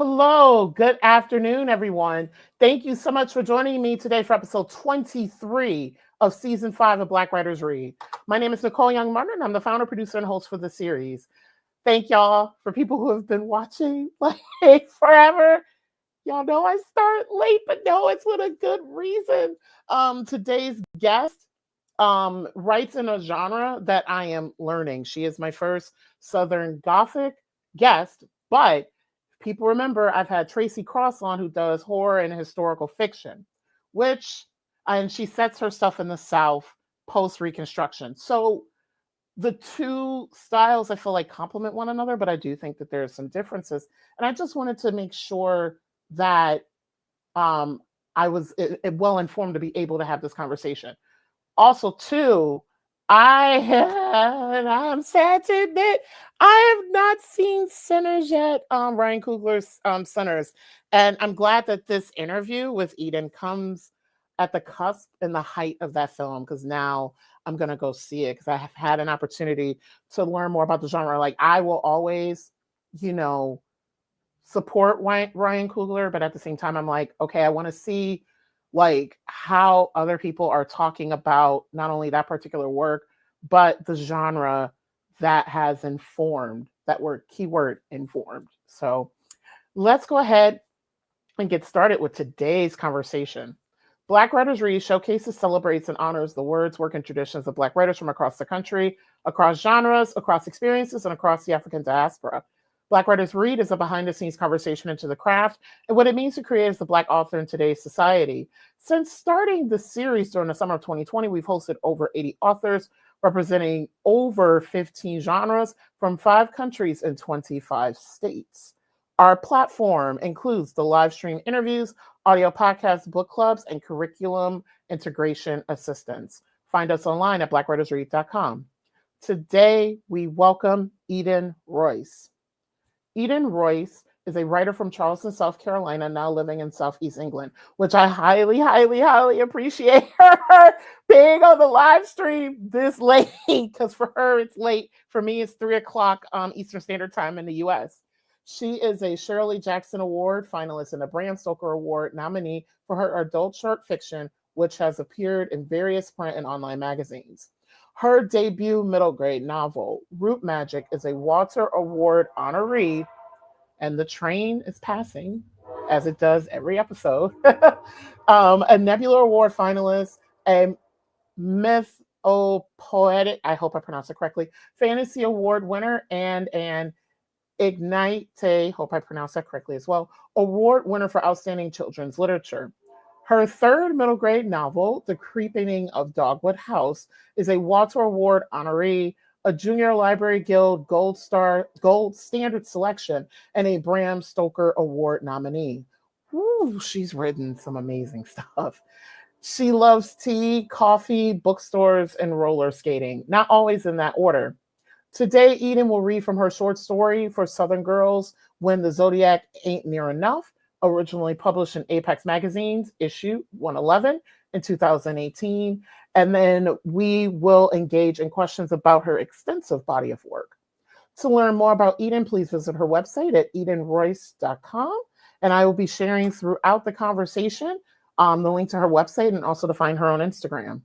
Hello, good afternoon, everyone. Thank you so much for joining me today for episode 23 of season 5 of Black Writers Read. My name is Nicole Young Martin, and I'm the founder, producer, and host for the series. Thank y'all for people who have been watching like forever. Y'all know I start late, but no, it's with a good reason. Today's guest writes in a genre that I am learning. She is my first Southern Gothic guest, but people remember I've had Tracy Cross on, who does horror and historical fiction, and she sets her stuff in the South post-Reconstruction. So the two styles I feel like complement one another, but I do think that there are some differences. And I just wanted to make sure that I was well informed to be able to have this conversation. Also, too, I'm sad to admit, I have not seen Sinners yet, Ryan Coogler's Sinners. And I'm glad that this interview with Eden comes at the cusp and the height of that film, because now I'm going to go see it because I have had an opportunity to learn more about the genre. Like, I will always, support Ryan Coogler, but at the same time, I'm like, okay, I want to see like how other people are talking about not only that particular work, but the genre that has informed that word, keyword informed. So let's go ahead and get started with today's conversation. Black Writers Read showcases, celebrates, and honors the words, work, and traditions of Black writers from across the country, across genres, across experiences, and across the African diaspora. Black Writers Read is a behind-the-scenes conversation into the craft and what it means to create as a Black author in today's society. Since starting the series during the summer of 2020, we've hosted over 80 authors representing over 15 genres from 5 countries and 25 states. Our platform includes the live stream interviews, audio podcasts, book clubs, and curriculum integration assistance. Find us online at blackwritersread.com. Today, we welcome Eden Royce. Eden Royce is a writer from Charleston, South Carolina, now living in Southeast England, which I highly, highly, highly appreciate her being on the live stream this late, because for her, it's late. For me, it's 3 o'clock Eastern Standard Time in the U.S. She is a Shirley Jackson Award finalist and a Bram Stoker Award nominee for her adult short fiction, which has appeared in various print and online magazines. Her debut middle grade novel, Root Magic, is a Walter Award Honoree, and the train is passing, as it does every episode. A Nebula Award finalist, a Mythopoeic, I hope I pronounced it correctly, Fantasy Award winner, and an Ignyte, hope I pronounced that correctly as well, award winner for outstanding children's literature. Her third middle grade novel, The Creepening of Dogwood House, is a Walter Award Honoree, a Junior Library Guild Gold Standard Selection, and a Bram Stoker Award nominee. Ooh, she's written some amazing stuff. She loves tea, coffee, bookstores, and roller skating, not always in that order. Today, Eden will read from her short story for Southern Girls, When the Zodiac Ain't Near Enough, originally published in Apex Magazine's issue 111 in 2018. And then we will engage in questions about her extensive body of work. To learn more about Eden, please visit her website at edenroyce.com. And I will be sharing throughout the conversation the link to her website and also to find her on Instagram.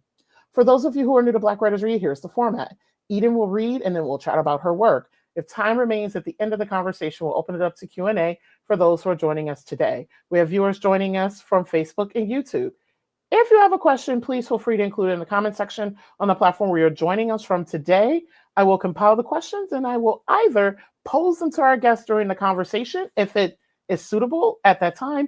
For those of you who are new to Black Writers Read, here's the format. Eden will read and then we'll chat about her work. If time remains at the end of the conversation, we'll open it up to Q&A for those who are joining us today. We have viewers joining us from Facebook and YouTube. If you have a question, please feel free to include it in the comment section on the platform where you're joining us from today. I will compile the questions and I will either pose them to our guests during the conversation if it is suitable at that time,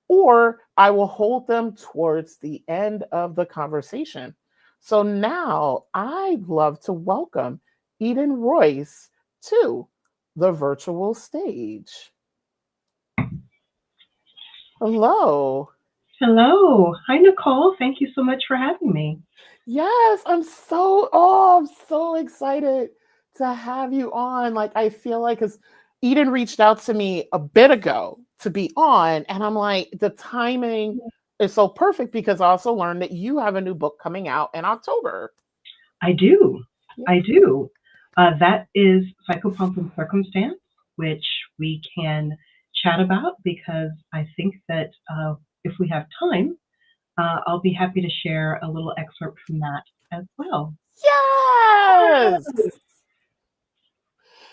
or I will hold them towards the end of the conversation. So now I'd love to welcome Eden Royce to the virtual stage. Hello. Hello. Hi, Nicole. Thank you so much for having me. Yes, I'm so excited to have you on. Like, I feel like, because Eden reached out to me a bit ago to be on, and I'm like, the timing is so perfect because I also learned that you have a new book coming out in October. I do. That is Psychopomp and Circumstance, which we can chat about, because I think that if we have time, I'll be happy to share a little excerpt from that as well. Yes!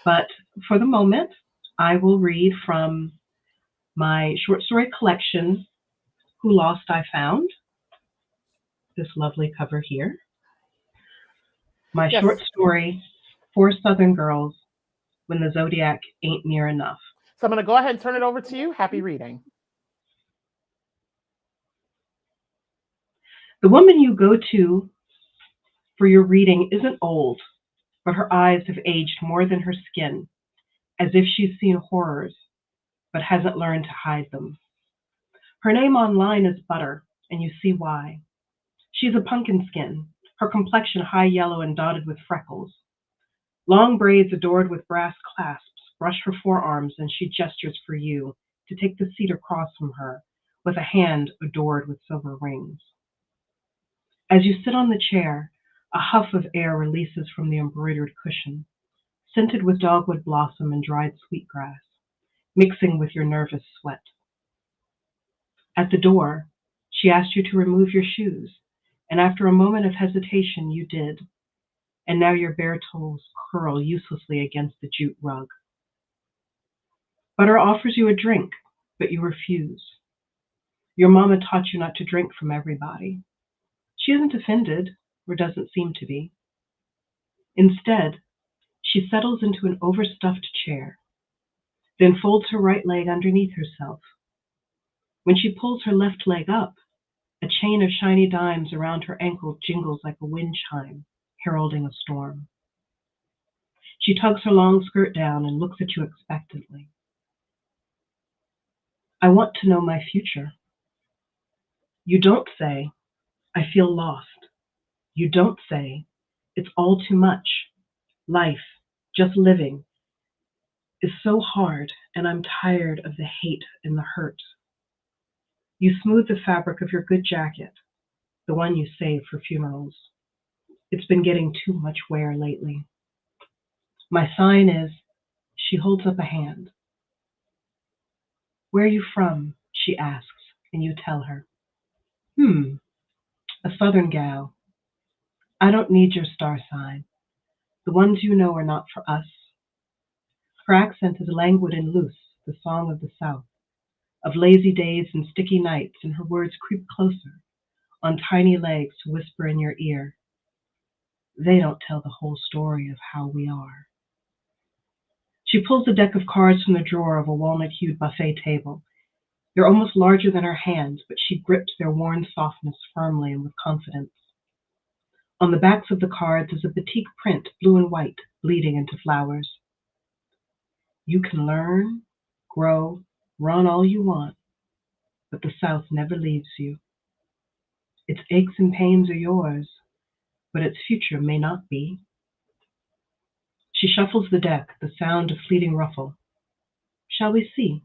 But for the moment, I will read from my short story collection, Who Lost I Found. This lovely cover here. My Yes. short story, For Southern Girls, When the Zodiac Ain't Near Enough. So I'm going to go ahead and turn it over to you. Happy reading. The woman you go to for your reading isn't old, but her eyes have aged more than her skin, as if she's seen horrors, but hasn't learned to hide them. Her name online is Butter, and you see why. She's a pumpkin skin, her complexion high yellow and dotted with freckles. Long braids adored with brass clasps brush her forearms, and she gestures for you to take the seat across from her, with a hand adored with silver rings. As you sit on the chair, a huff of air releases from the embroidered cushion, scented with dogwood blossom and dried sweetgrass, mixing with your nervous sweat. At the door, she asked you to remove your shoes, and after a moment of hesitation, you did, and now your bare toes curl uselessly against the jute rug. Butter offers you a drink, but you refuse. Your mama taught you not to drink from everybody. She isn't offended, or doesn't seem to be. Instead, she settles into an overstuffed chair, then folds her right leg underneath herself. When she pulls her left leg up, a chain of shiny dimes around her ankle jingles like a wind chime, heralding a storm. She tugs her long skirt down and looks at you expectantly. I want to know my future. You don't say, I feel lost. You don't say, it's all too much. Life, just living, is so hard, and I'm tired of the hate and the hurt. You smooth the fabric of your good jacket, the one you save for funerals. It's been getting too much wear lately. My sign is, she holds up a hand. Where are you from? She asks, and you tell her. A Southern gal. I don't need your star sign. The ones you know are not for us. Her accent is languid and loose, the song of the South, of lazy days and sticky nights, and her words creep closer, on tiny legs to whisper in your ear. They don't tell the whole story of how we are. She pulls a deck of cards from the drawer of a walnut-hued buffet table. They're almost larger than her hand, but she grips their worn softness firmly and with confidence. On the backs of the cards is a batik print, blue and white, bleeding into flowers. You can learn, grow, run all you want, but the South never leaves you. Its aches and pains are yours, but its future may not be. She shuffles the deck, the sound of fleeting ruffle. Shall we see?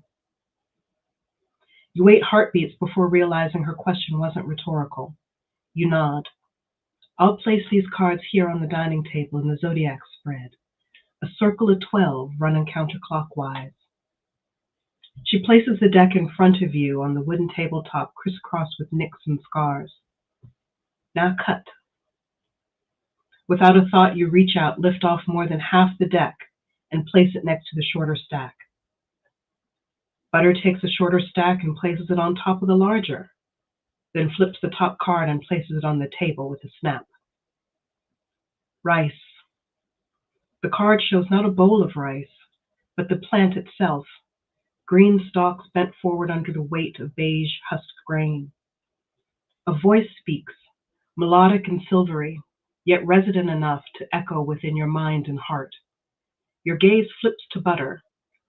You wait heartbeats before realizing her question wasn't rhetorical. You nod. I'll place these cards here on the dining table in the zodiac spread, a circle of 12 running counterclockwise. She places the deck in front of you on the wooden tabletop crisscrossed with nicks and scars. Now cut. Without a thought, you reach out, lift off more than half the deck, and place it next to the shorter stack. Butter takes the shorter stack and places it on top of the larger, then flips the top card and places it on the table with a snap. Rice. The card shows not a bowl of rice, but the plant itself, green stalks bent forward under the weight of beige husked grain. A voice speaks, melodic and silvery, yet resident enough to echo within your mind and heart. Your gaze flips to Butter,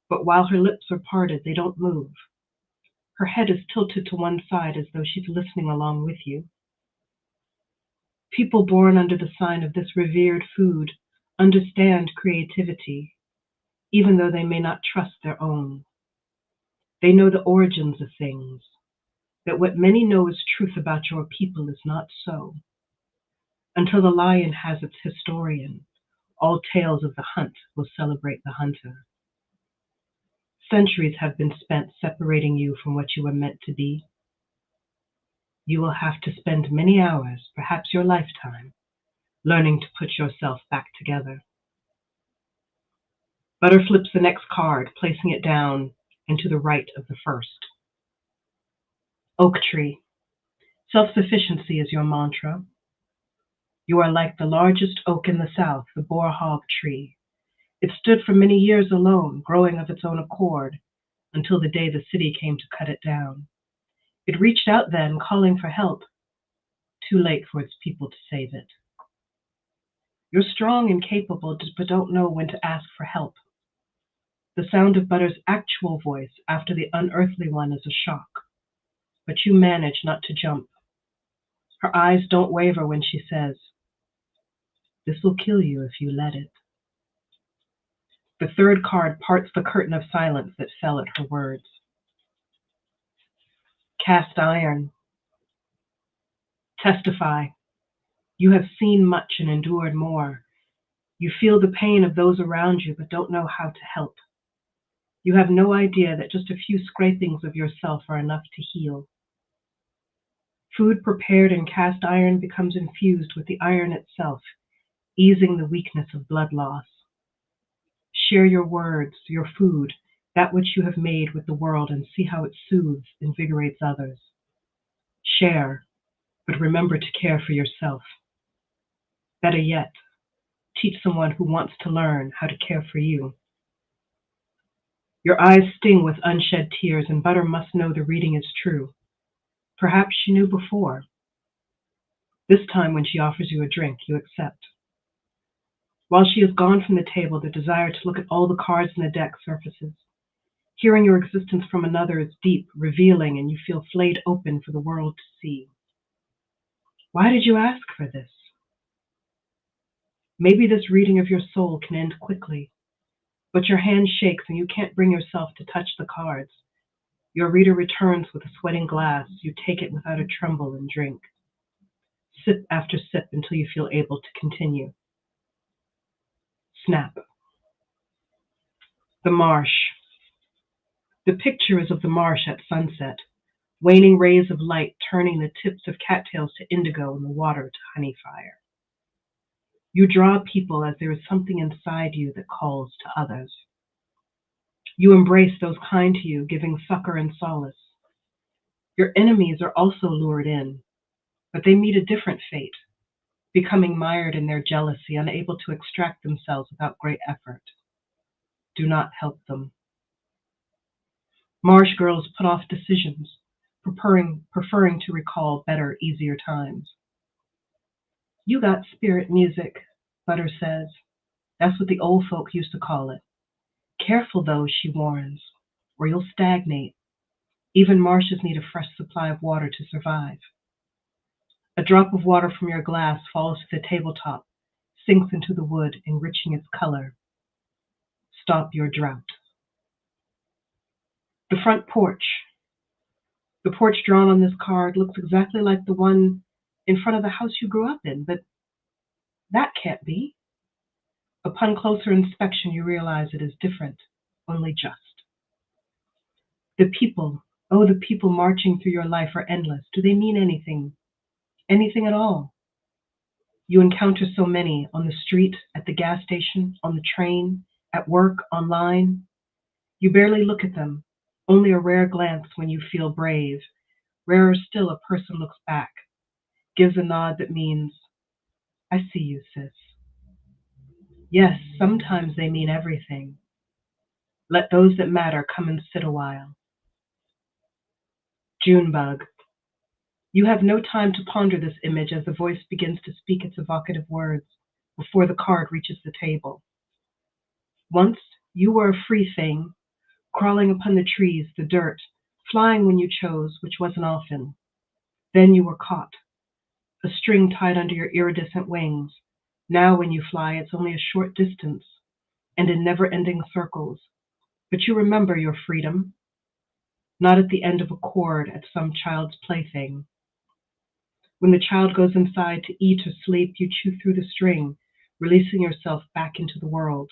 but while her lips are parted, they don't move. Her head is tilted to one side as though she's listening along with you. People born under the sign of this revered food understand creativity, even though they may not trust their own. They know the origins of things, that what many know is truth about your people is not so. Until the lion has its historian, all tales of the hunt will celebrate the hunter. Centuries have been spent separating you from what you were meant to be. You will have to spend many hours, perhaps your lifetime, learning to put yourself back together. Butter flips the next card, placing it down and to the right of the first. Oak tree. Self-sufficiency is your mantra. You are like the largest oak in the South, the boar hog tree. It stood for many years alone, growing of its own accord, until the day the city came to cut it down. It reached out then, calling for help. Too late for its people to save it. You're strong and capable, but don't know when to ask for help. The sound of Butter's actual voice after the unearthly one is a shock, but you manage not to jump. Her eyes don't waver when she says, "This will kill you if you let it." The third card parts the curtain of silence that fell at her words. Cast iron. Testify. You have seen much and endured more. You feel the pain of those around you, but don't know how to help. You have no idea that just a few scrapings of yourself are enough to heal. Food prepared in cast iron becomes infused with the iron itself, easing the weakness of blood loss. Share your words, your food, that which you have made with the world, and see how it soothes, invigorates others. Share, but remember to care for yourself. Better yet, teach someone who wants to learn how to care for you. Your eyes sting with unshed tears, and Butter must know the reading is true. Perhaps she knew before. This time when she offers you a drink, you accept. While she is gone from the table, the desire to look at all the cards in the deck surfaces. Hearing your existence from another is deep, revealing, and you feel flayed open for the world to see. Why did you ask for this? Maybe this reading of your soul can end quickly, but your hand shakes and you can't bring yourself to touch the cards. Your reader returns with a sweating glass. You take it without a tremble and drink. Sip after sip until you feel able to continue. Snap. The marsh. The picture is of the marsh at sunset, waning rays of light turning the tips of cattails to indigo and the water to honey fire. You draw people as there is something inside you that calls to others. You embrace those kind to you, giving succor and solace. Your enemies are also lured in, but they meet a different fate, becoming mired in their jealousy, unable to extract themselves without great effort. Do not help them. Marsh girls put off decisions, preferring to recall better, easier times. You got spirit music, Butter says. That's what the old folk used to call it. Careful though, she warns, or you'll stagnate. Even marshes need a fresh supply of water to survive. A drop of water from your glass falls to the tabletop, sinks into the wood, enriching its color. Stop your drought. The front porch. The porch drawn on this card looks exactly like the one in front of the house you grew up in, but that can't be. Upon closer inspection, you realize it is different, only just. The people, oh, the people marching through your life are endless. Do they mean anything? Anything at all? You encounter so many on the street, at the gas station, on the train, at work, online. You barely look at them, only a rare glance when you feel brave. Rarer still, a person looks back, gives a nod that means, I see you, sis. Yes, sometimes they mean everything. Let those that matter come and sit a while. Junebug. You have no time to ponder this image as the voice begins to speak its evocative words before the card reaches the table. Once you were a free thing, crawling upon the trees, the dirt, flying when you chose, which wasn't often. Then you were caught, a string tied under your iridescent wings. Now when you fly, it's only a short distance and in never-ending circles. But you remember your freedom, not at the end of a cord at some child's plaything. When the child goes inside to eat or sleep, you chew through the string, releasing yourself back into the world.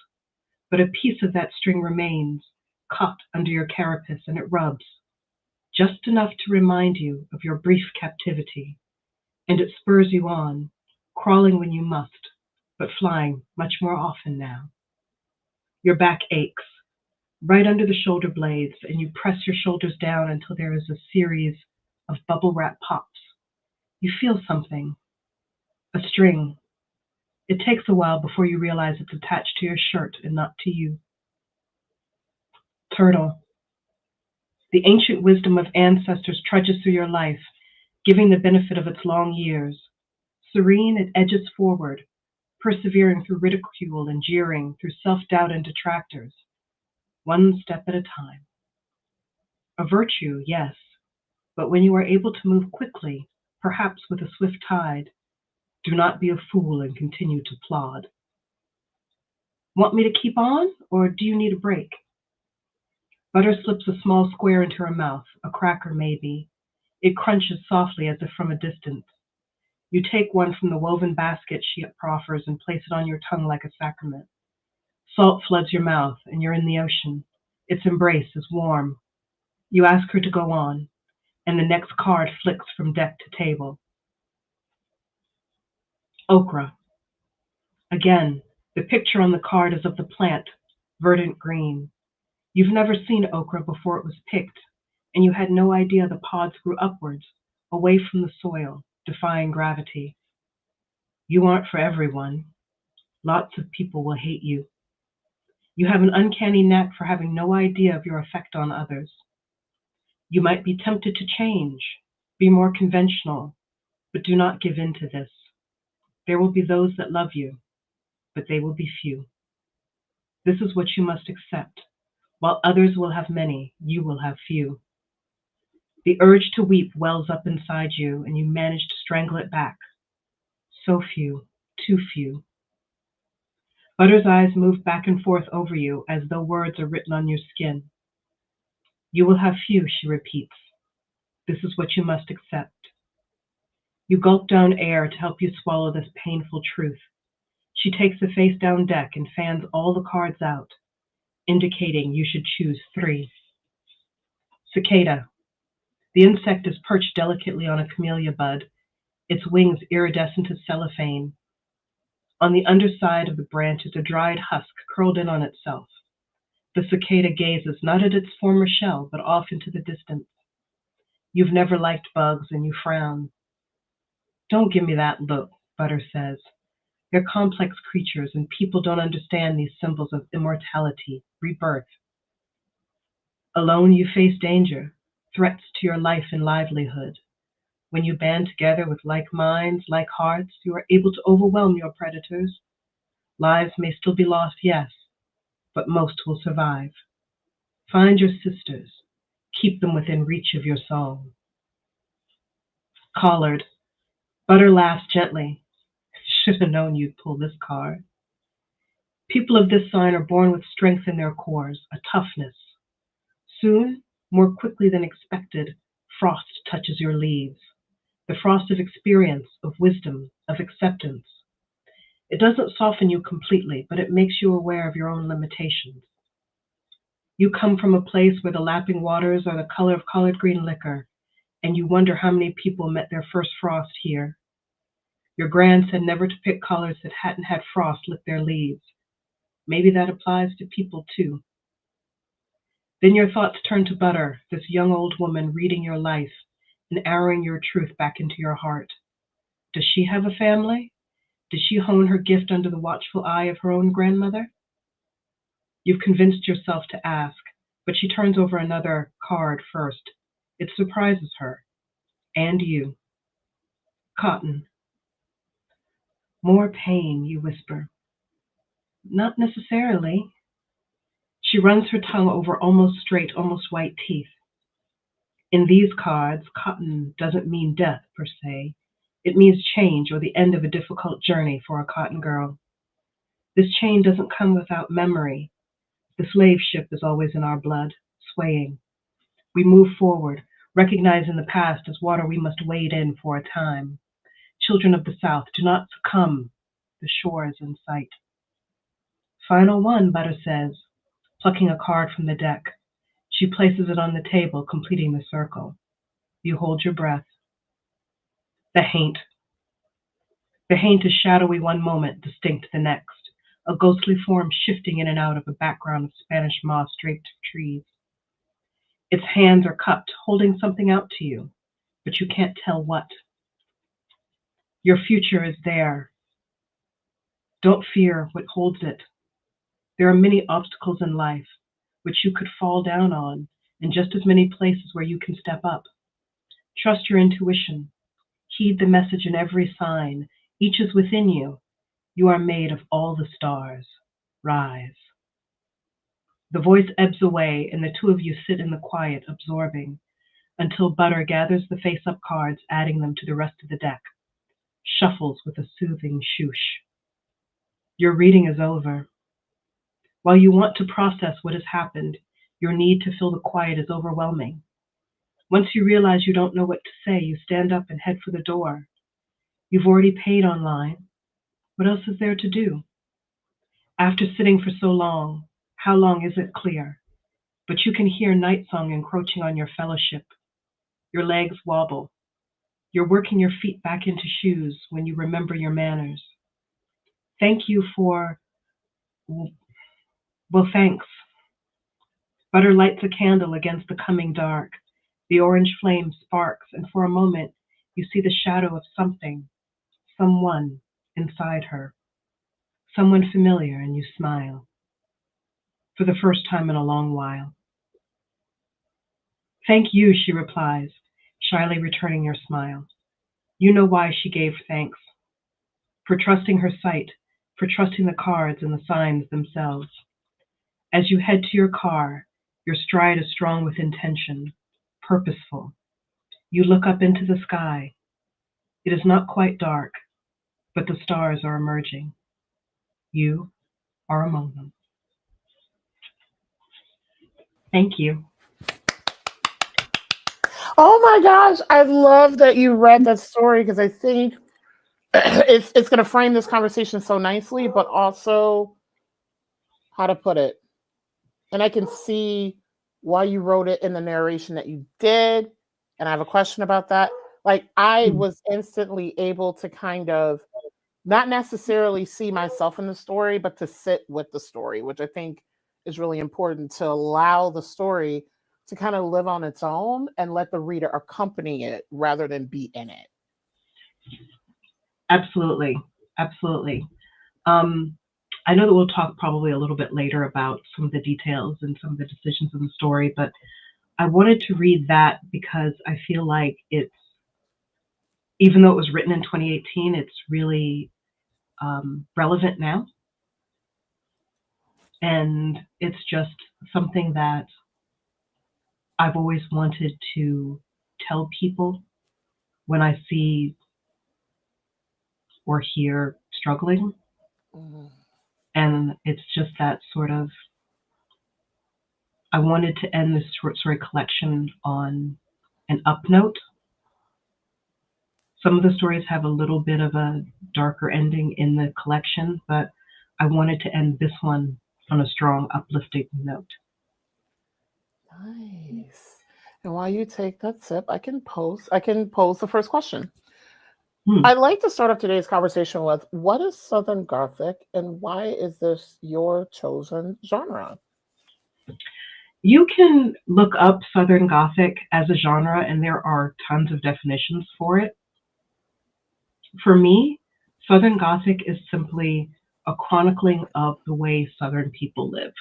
But a piece of that string remains, caught under your carapace, and it rubs, just enough to remind you of your brief captivity, and it spurs you on, crawling when you must, but flying much more often now. Your back aches, right under the shoulder blades, and you press your shoulders down until there is a series of bubble wrap pops. You feel something, a string. It takes a while before you realize it's attached to your shirt and not to you. Turtle. The ancient wisdom of ancestors trudges through your life, giving the benefit of its long years. Serene, it edges forward, persevering through ridicule and jeering, through self-doubt and detractors, one step at a time. A virtue, yes, but when you are able to move quickly, perhaps with a swift tide, do not be a fool and continue to plod. Want me to keep on, or do you need a break? Butter slips a small square into her mouth, a cracker maybe. It crunches softly as if from a distance. You take one from the woven basket she proffers and place it on your tongue like a sacrament. Salt floods your mouth, and you're in the ocean. Its embrace is warm. You ask her to go on, and the next card flicks from deck to table. Okra. Again, the picture on the card is of the plant, verdant green. You've never seen okra before it was picked, and you had no idea the pods grew upwards, away from the soil, defying gravity. You aren't for everyone. Lots of people will hate you. You have an uncanny knack for having no idea of your effect on others. You might be tempted to change, be more conventional, but do not give in to this. There will be those that love you, but they will be few. This is what you must accept. While others will have many, you will have few. The urge to weep wells up inside you, and you manage to strangle it back. So few, too few. Butter's eyes move back and forth over you as though words are written on your skin. You will have few, she repeats. This is what you must accept. You gulp down air to help you swallow this painful truth. She takes the face-down deck and fans all the cards out, indicating you should choose 3. Cicada. The insect is perched delicately on a camellia bud, its wings iridescent as cellophane. On the underside of the branch is a dried husk curled in on itself. The cicada gazes not at its former shell, but off into the distance. You've never liked bugs, and you frown. Don't give me that look, Butter says. They're complex creatures, and people don't understand these symbols of immortality, rebirth. Alone you face danger, threats to your life and livelihood. When you band together with like minds, like hearts, you are able to overwhelm your predators. Lives may still be lost, yes, but most will survive. Find your sisters. Keep them within reach of your song. Collared. Butter laughs gently. Should have known you'd pull this card. People of this sign are born with strength in their cores, a toughness. Soon, more quickly than expected, frost touches your leaves. The frost of experience, of wisdom, of acceptance. It doesn't soften you completely, but it makes you aware of your own limitations. You come from a place where the lapping waters are the color of collard green liquor, and you wonder how many people met their first frost here. Your gran said never to pick collards that hadn't had frost lick their leaves. Maybe that applies to people too. Then your thoughts turn to Butter, this young old woman reading your life and arrowing your truth back into your heart. Does she have a family? Did she hone her gift under the watchful eye of her own grandmother? You've convinced yourself to ask, but she turns over another card first. It surprises her. And you. Cotton. More pain, you whisper. Not necessarily. She runs her tongue over almost straight, almost white teeth. In these cards, cotton doesn't mean death per se. It means change or the end of a difficult journey for a cotton girl. This change doesn't come without memory. The slave ship is always in our blood, swaying. We move forward, recognizing the past as water we must wade in for a time. Children of the South, do not succumb. The shore is in sight. Final one, Butter says, plucking a card from the deck. She places it on the table, completing the circle. You hold your breath. The haint. The haint is shadowy one moment, distinct the next, a ghostly form shifting in and out of a background of Spanish moss-draped trees. Its hands are cupped, holding something out to you, but you can't tell what. Your future is there. Don't fear what holds it. There are many obstacles in life which you could fall down on, and just as many places where you can step up. Trust your intuition. Heed the message in every sign. Each is within you. You are made of all the stars. Rise. The voice ebbs away, and the two of you sit in the quiet, absorbing, until Butter gathers the face-up cards, adding them to the rest of the deck, shuffles with a soothing shoosh. Your reading is over. While you want to process what has happened, your need to fill the quiet is overwhelming. Once you realize you don't know what to say, you stand up and head for the door. You've already paid online. What else is there to do? After sitting for so long, how long isn't clear, but you can hear night song encroaching on your fellowship. Your legs wobble. You're working your feet back into shoes when you remember your manners. Thank you for, well, thanks. Butter lights a candle against the coming dark. The orange flame sparks, and for a moment, you see the shadow of something, someone inside her. Someone familiar, and you smile. For the first time in a long while. Thank you, she replies, shyly returning your smile. You know why she gave thanks. For trusting her sight, for trusting the cards and the signs themselves. As you head to your car, your stride is strong with intention, purposeful. You look up into the sky. It is not quite dark, but the stars are emerging. You are among them. Thank you. Oh my gosh, I love that you read that story because I think it's going to frame this conversation so nicely, but also how to put it. And I can see why you wrote it in the narration that you did. And I have a question about that. Like, I was instantly able to kind of not necessarily see myself in the story, but to sit with the story, which I think is really important, to allow the story to kind of live on its own and let the reader accompany it rather than be in it. Absolutely. Absolutely. I know that we'll talk probably a little bit later about some of the details and some of the decisions in the story, but I wanted to read that because I feel like it's, even though it was written in 2018, it's really relevant now. And it's just something that I've always wanted to tell people when I see or hear struggling. Mm-hmm. And it's just that sort of, I wanted to end this short story collection on an up note. Some of the stories have a little bit of a darker ending in the collection, but I wanted to end this one on a strong, uplifting note. Nice. And while you take that sip, I can pose the first question. I'd like to start off today's conversation with, what is Southern Gothic and why is this your chosen genre? You can look up Southern Gothic as a genre, and there are tons of definitions for it. For me, Southern Gothic is simply a chronicling of the way Southern people live.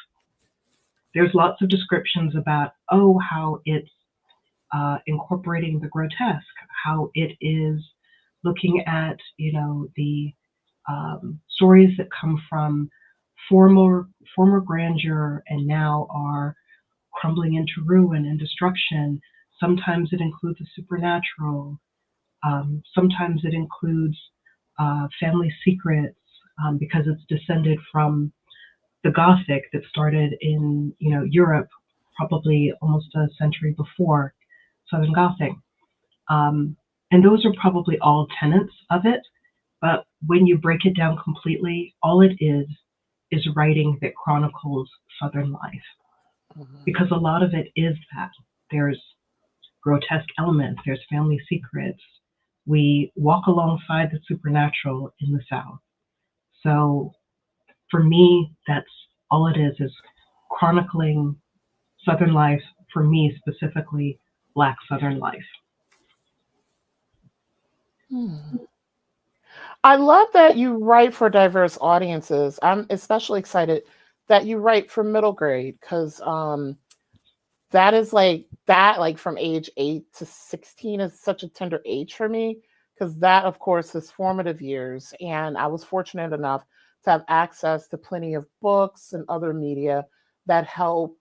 There's lots of descriptions about, how it's incorporating the grotesque, how it is looking at, the stories that come from former grandeur and now are crumbling into ruin and destruction. Sometimes it includes the supernatural. Sometimes it includes family secrets because it's descended from the Gothic that started in Europe, probably almost a century before Southern Gothic. And those are probably all tenets of it. But when you break it down completely, all it is writing that chronicles Southern life. because a lot of it is that. There's grotesque elements, there's family secrets. We walk alongside the supernatural in the South. So for me, that's all it is chronicling Southern life, for me specifically, Black Southern life. I love that you write for diverse audiences. I'm especially excited that you write for middle grade, because that is like from age 8 to 16 is such a tender age for me, because that, of course, is formative years. And I was fortunate enough to have access to plenty of books and other media that help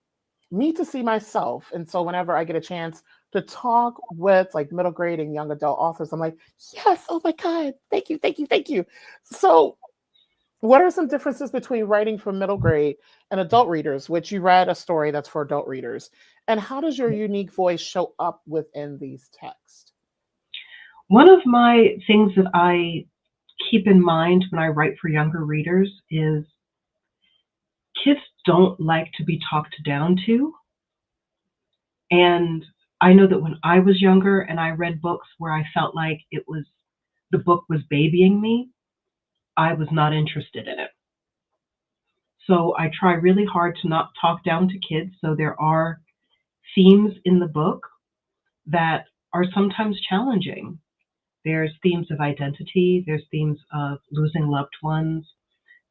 me to see myself. And so whenever I get a chance to talk with like middle grade and young adult authors, I'm like, yes, oh my God, thank you, thank you, thank you. So what are some differences between writing for middle grade and adult readers, which you read a story that's for adult readers? And how does your unique voice show up within these texts? One of my things that I keep in mind when I write for younger readers is kids don't like to be talked down to. And I know that when I was younger and I read books where I felt like the book was babying me, I was not interested in it. So I try really hard to not talk down to kids. So there are themes in the book that are sometimes challenging. There's themes of identity, there's themes of losing loved ones,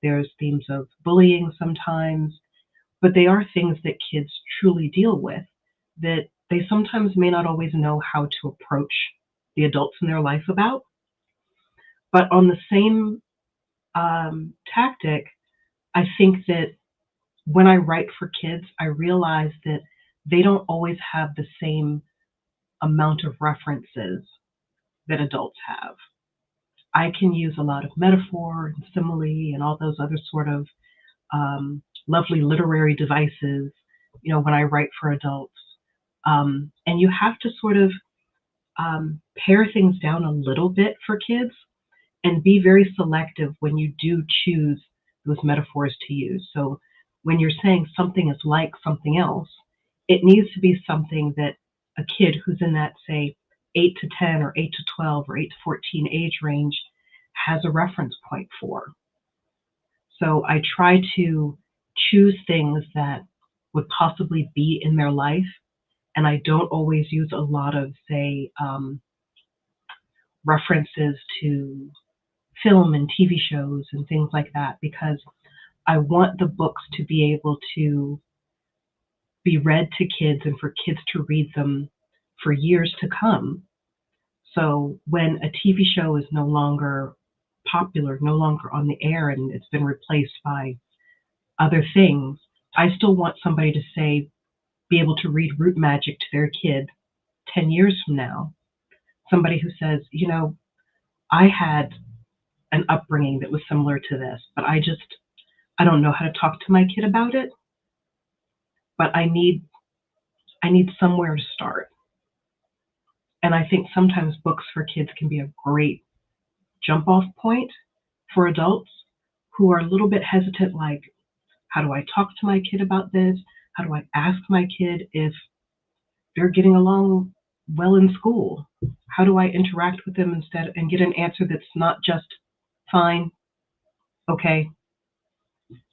there's themes of bullying sometimes, but they are things that kids truly deal with, that they sometimes may not always know how to approach the adults in their life about. But on the same tactic, I think that when I write for kids, I realize that they don't always have the same amount of references that adults have. I can use a lot of metaphor and simile and all those other sort of lovely literary devices, when I write for adults. And you have to sort of pare things down a little bit for kids and be very selective when you do choose those metaphors to use. So when you're saying something is like something else, it needs to be something that a kid who's in that, say, 8 to 10 or 8 to 12 or 8 to 14 age range has a reference point for. So I try to choose things that would possibly be in their life, and I don't always use a lot of, say, references to film and TV shows and things like that, because I want the books to be able to be read to kids and for kids to read them for years to come. So when a TV show is no longer popular, no longer on the air, and it's been replaced by other things, I still want somebody to be able to read Root Magic to their kid 10 years from now. Somebody who says, I had an upbringing that was similar to this, but I don't know how to talk to my kid about it, but I need somewhere to start. And I think sometimes books for kids can be a great jump off point for adults who are a little bit hesitant, like, how do I talk to my kid about this? How do I ask my kid if they're getting along well in school? How do I interact with them instead and get an answer that's not just fine, okay?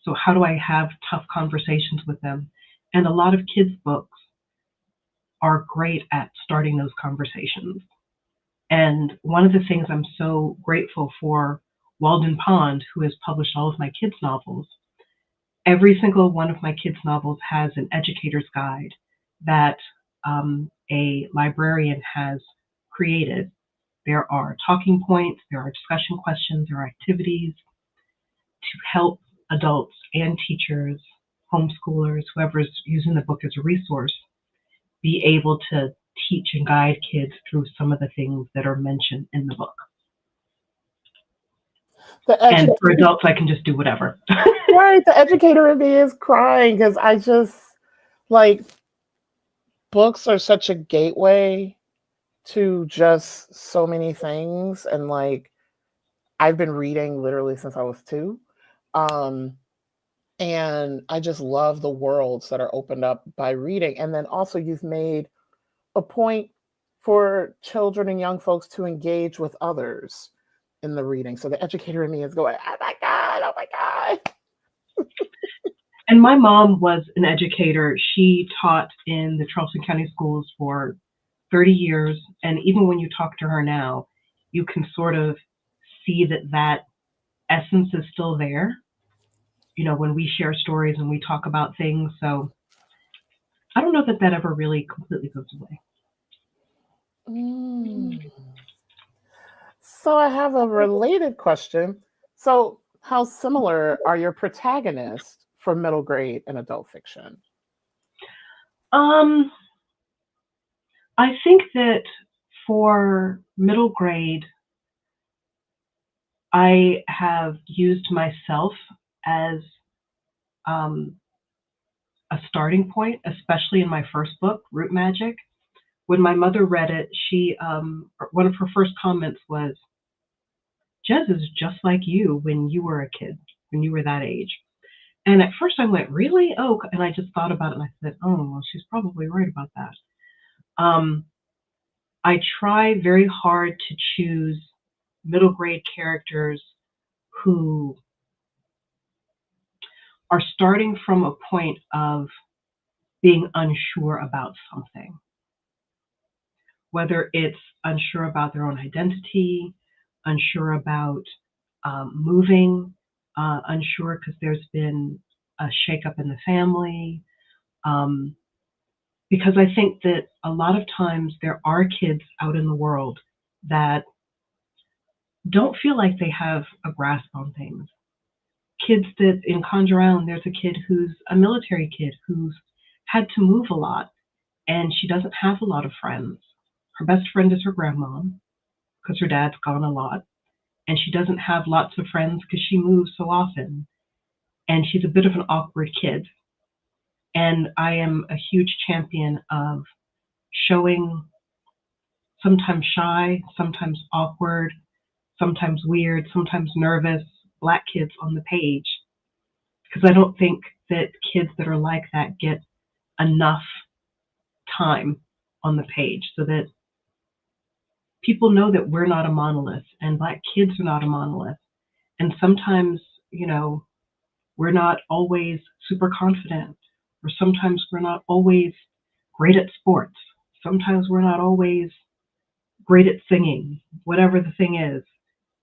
So how do I have tough conversations with them? And a lot of kids' books are great at starting those conversations. And one of the things I'm so grateful for Walden Pond, who has published all of my kids' novels, every single one of my kids' novels has an educator's guide that a librarian has created. There are talking points, there are discussion questions, there are activities to help adults and teachers, homeschoolers, whoever's using the book as a resource, be able to teach and guide kids through some of the things that are mentioned in the book. And for adults, I can just do whatever. Right, the educator in me is crying because I just, books are such a gateway to just so many things. And I've been reading literally since I was 2. And I just love the worlds that are opened up by reading. And then also, you've made a point for children and young folks to engage with others in the reading. So the educator in me is going, oh my God, oh my God. And my mom was an educator. She taught in the Charleston County schools for 30 years. And even when you talk to her now, you can sort of see that essence is still there, you know, when we share stories and we talk about things. So I don't know that ever really completely goes away. So I have a related question. So how similar are your protagonists for middle grade and adult fiction? I think that for middle grade, I have used myself as a starting point, especially in my first book, Root Magic. When my mother read it, she one of her first comments was, "Jez is just like you when you were a kid, when you were that age." And at first I went, "Really?" Oh, and I just thought about it and I said, "Oh, well, she's probably right about that." I try very hard to choose middle grade characters who are starting from a point of being unsure about something, whether it's unsure about their own identity, unsure about moving, unsure because there's been a shakeup in the family. Because I think that a lot of times there are kids out in the world that don't feel like they have a grasp on things. Kids that in Conjure Island, there's a kid who's a military kid who's had to move a lot, and she doesn't have a lot of friends. Her best friend is her grandmom because her dad's gone a lot, and she doesn't have lots of friends because she moves so often, and she's a bit of an awkward kid. And I am a huge champion of showing sometimes shy, sometimes awkward, sometimes weird, sometimes nervous Black kids on the page, because I don't think that kids that are like that get enough time on the page, so that people know that we're not a monolith and Black kids are not a monolith. And sometimes, you know, we're not always super confident, or sometimes we're not always great at sports. Sometimes we're not always great at singing, whatever the thing is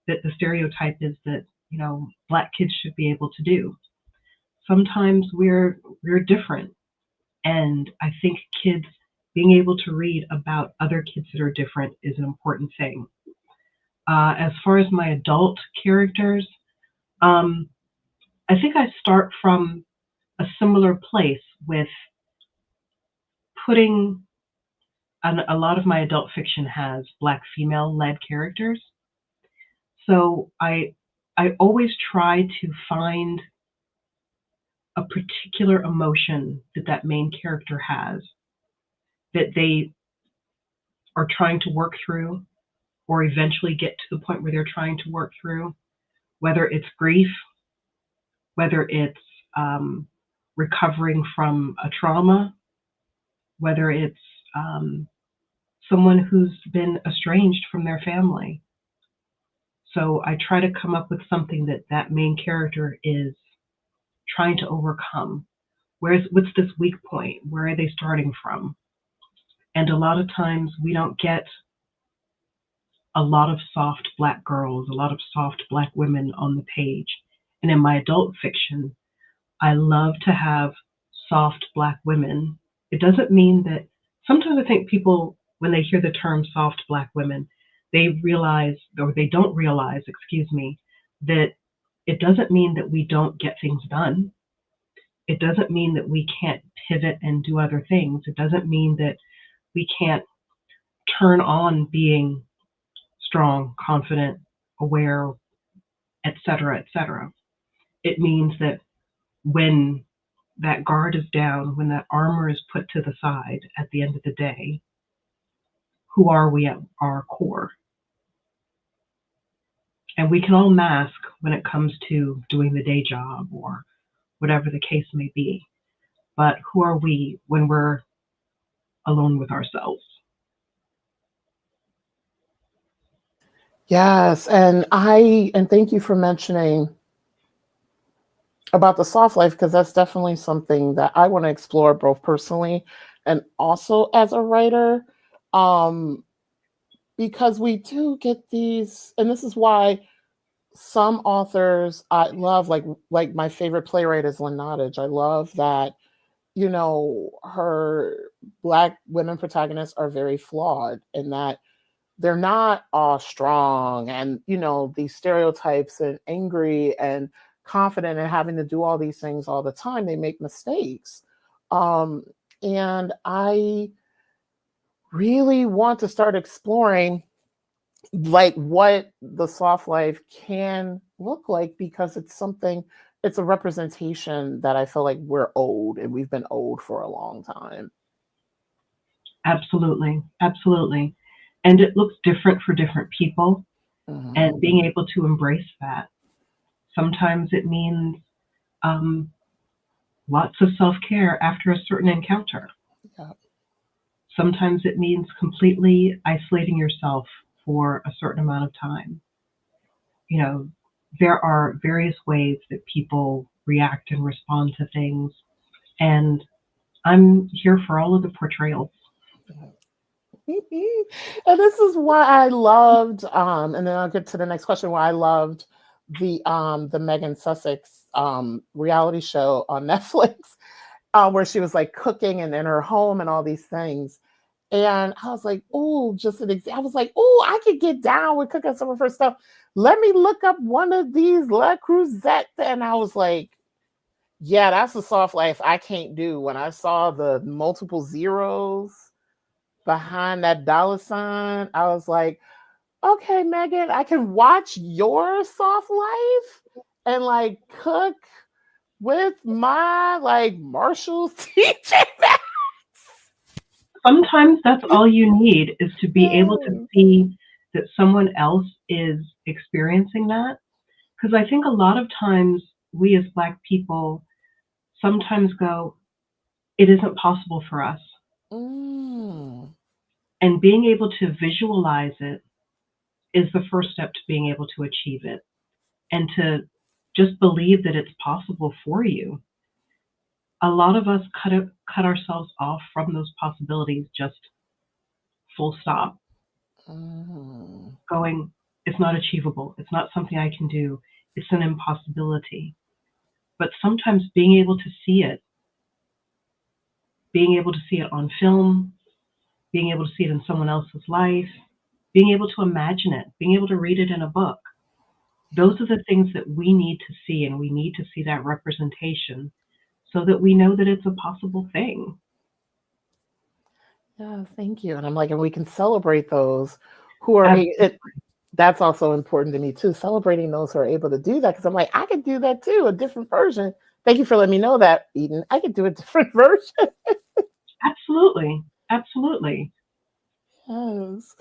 that the stereotype is that, you know, Black kids should be able to do. Sometimes we're different. And I think kids being able to read about other kids that are different is an important thing. As far as my adult characters, I think I start from a similar place with putting a lot of my adult fiction has Black female-led characters. So I always try to find a particular emotion that main character has that they are trying to work through, or eventually get to the point where they're trying to work through, whether it's grief, whether it's recovering from a trauma, whether it's someone who's been estranged from their family. So I try to come up with something that main character is trying to overcome. What's this weak point? Where are they starting from? And a lot of times we don't get a lot of soft Black girls, a lot of soft Black women on the page. And in my adult fiction, I love to have soft Black women. It doesn't mean that, sometimes I think people, when they hear the term soft Black women, they realize, or they don't realize, excuse me, that it doesn't mean that we don't get things done. It doesn't mean that we can't pivot and do other things. It doesn't mean that we can't turn on being strong, confident, aware, etc., etc. It means that when that guard is down, when that armor is put to the side at the end of the day, who are we at our core? And we can all mask when it comes to doing the day job or whatever the case may be. But who are we when we're alone with ourselves? Yes, and thank you for mentioning about the soft life, because that's definitely something that I want to explore both personally and also as a writer. Because we do get these, and this is why some authors I love, like my favorite playwright is Lynn Nottage. I love that, her Black women protagonists are very flawed in that they're not all strong and, these stereotypes and angry and confident and having to do all these things all the time. They make mistakes. And I really want to start exploring like what the soft life can look like, because it's a representation that I feel like we're owed, and we've been owed for a long time. Absolutely. Absolutely. And it looks different for different people, and being able to embrace that. Sometimes it means lots of self-care after a certain encounter. Yeah. Sometimes it means completely isolating yourself for a certain amount of time. There are various ways that people react and respond to things, and I'm here for all of the portrayals. And this is why I loved, and then I'll get to the next question, why I loved the Megan Sussex reality show on Netflix, where she was like cooking and in her home and all these things. And I was like, oh, just an example. I was like, oh, I could get down with cooking some of her stuff. Let me look up one of these Le Creuset. And I was like, yeah, that's a soft life I can't do. When I saw the multiple zeros behind that dollar sign, I was like, okay, Megan, I can watch your soft life and like cook with my like Marshall's teaching. Sometimes that's all you need, is to be able to see that someone else is experiencing that. Because I think a lot of times we as Black people sometimes go, it isn't possible for us. And being able to visualize it is the first step to being able to achieve it, and to just believe that it's possible for you. A lot of us cut ourselves off from those possibilities, just full stop. Going, it's not achievable. It's not something I can do. It's an impossibility. But sometimes being able to see it on film, being able to see it in someone else's life, being able to imagine it, being able to read it in a book, those are the things that we need to see, and we need to see that representation so that we know that it's a possible thing. Yeah, thank you. And I'm like, and we can celebrate those who are, that's also important to me too, celebrating those who are able to do that. Because I'm like, I could do that too, a different version. Thank you for letting me know that, Eden. I could do a different version. Absolutely. Absolutely. Yes.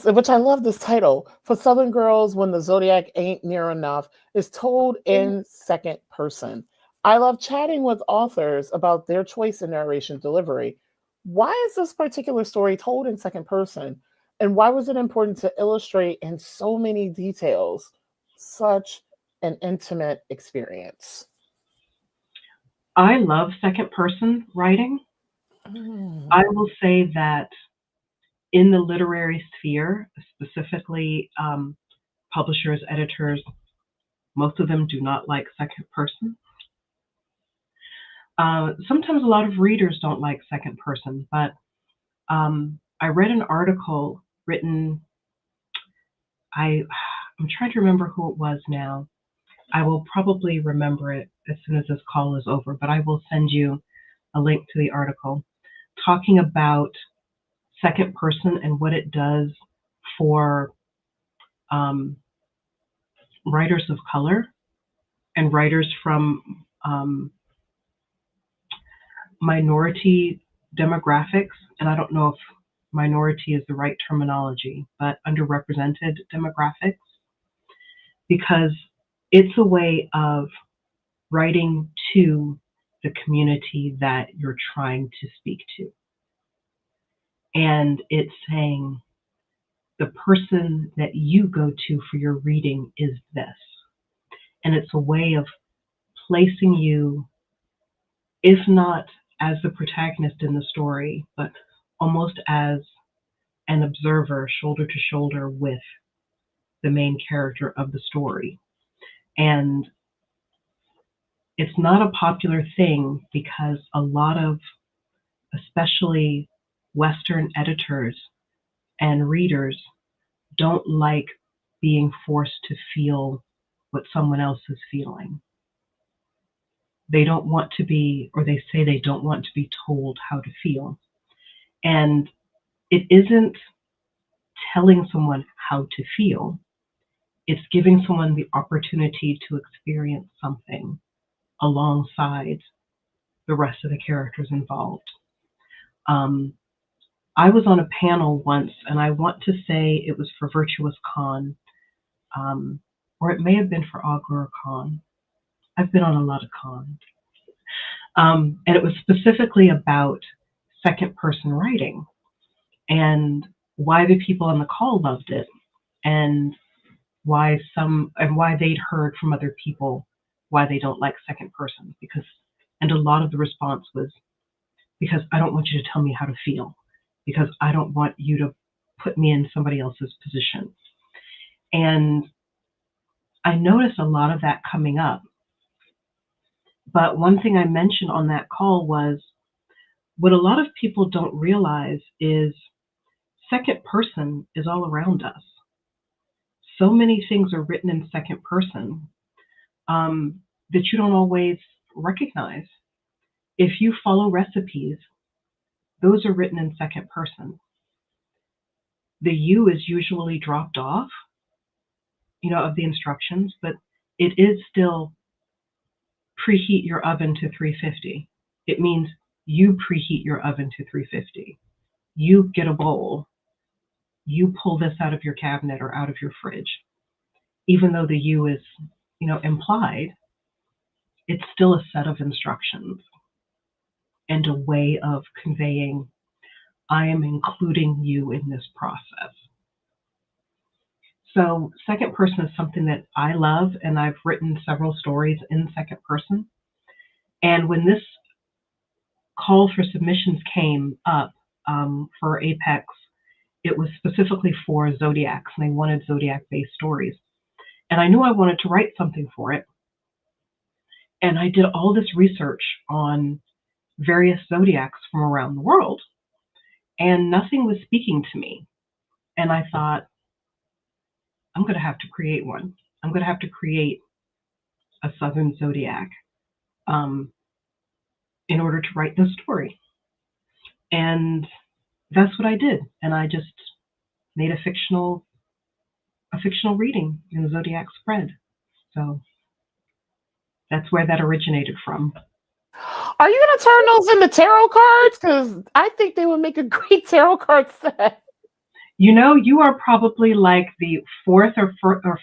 Which I love this title. For Southern Girls, When the Zodiac Ain't Near Enough is told in second person. I love chatting with authors about their choice in narration delivery. Why is this particular story told in second person? And why was it important to illustrate in so many details such an intimate experience? I love second person writing. I will say that in the literary sphere, specifically publishers, editors, most of them do not like second person. Sometimes a lot of readers don't like second person, but I read an article written, I'm trying to remember who it was now. I will probably remember it as soon as this call is over, but I will send you a link to the article talking about second person and what it does for writers of color and writers from minority demographics. And I don't know if minority is the right terminology, but underrepresented demographics, because it's a way of writing to the community that you're trying to speak to. And it's saying the person that you go to for your reading is this. And it's a way of placing you, if not as the protagonist in the story, but almost as an observer, shoulder to shoulder with the main character of the story. And it's not a popular thing because a lot of, especially Western editors and readers, don't like being forced to feel what someone else is feeling. They don't want to be, or they say they don't want to be told how to feel. And it isn't telling someone how to feel. It's giving someone the opportunity to experience something alongside the rest of the characters involved. I was on a panel once, and I want to say it was for Virtuous Con, or it may have been for Augur Con. I've been on a lot of cons. And it was specifically about second person writing and why the people on the call loved it, and why they'd heard from other people why they don't like second person, and a lot of the response was, because I don't want you to tell me how to feel, because I don't want you to put me in somebody else's position. And I noticed a lot of that coming up. But one thing I mentioned on that call was, what a lot of people don't realize is second person is all around us. So many things are written in second person that you don't always recognize. If you follow recipes, those are written in second person. The you is usually dropped off, of the instructions, but it is still preheat your oven to 350. It means you preheat your oven to 350. You get a bowl. You pull this out of your cabinet or out of your fridge. Even though the you is, implied, it's still a set of instructions and a way of conveying, I am including you in this process. So second person is something that I love, and I've written several stories in second person. And when this call for submissions came up for Apex, it was specifically for Zodiacs, and they wanted Zodiac-based stories. And I knew I wanted to write something for it. And I did all this research on various Zodiacs from around the world, and nothing was speaking to me. And I thought, I'm going to have to create one. I'm going to have to create a Southern Zodiac in order to write this story. And that's what I did. And I just made a fictional reading in the Zodiac spread. So that's where that originated from. Are you going to turn those into tarot cards? Because I think they would make a great tarot card set. You are probably like the fourth or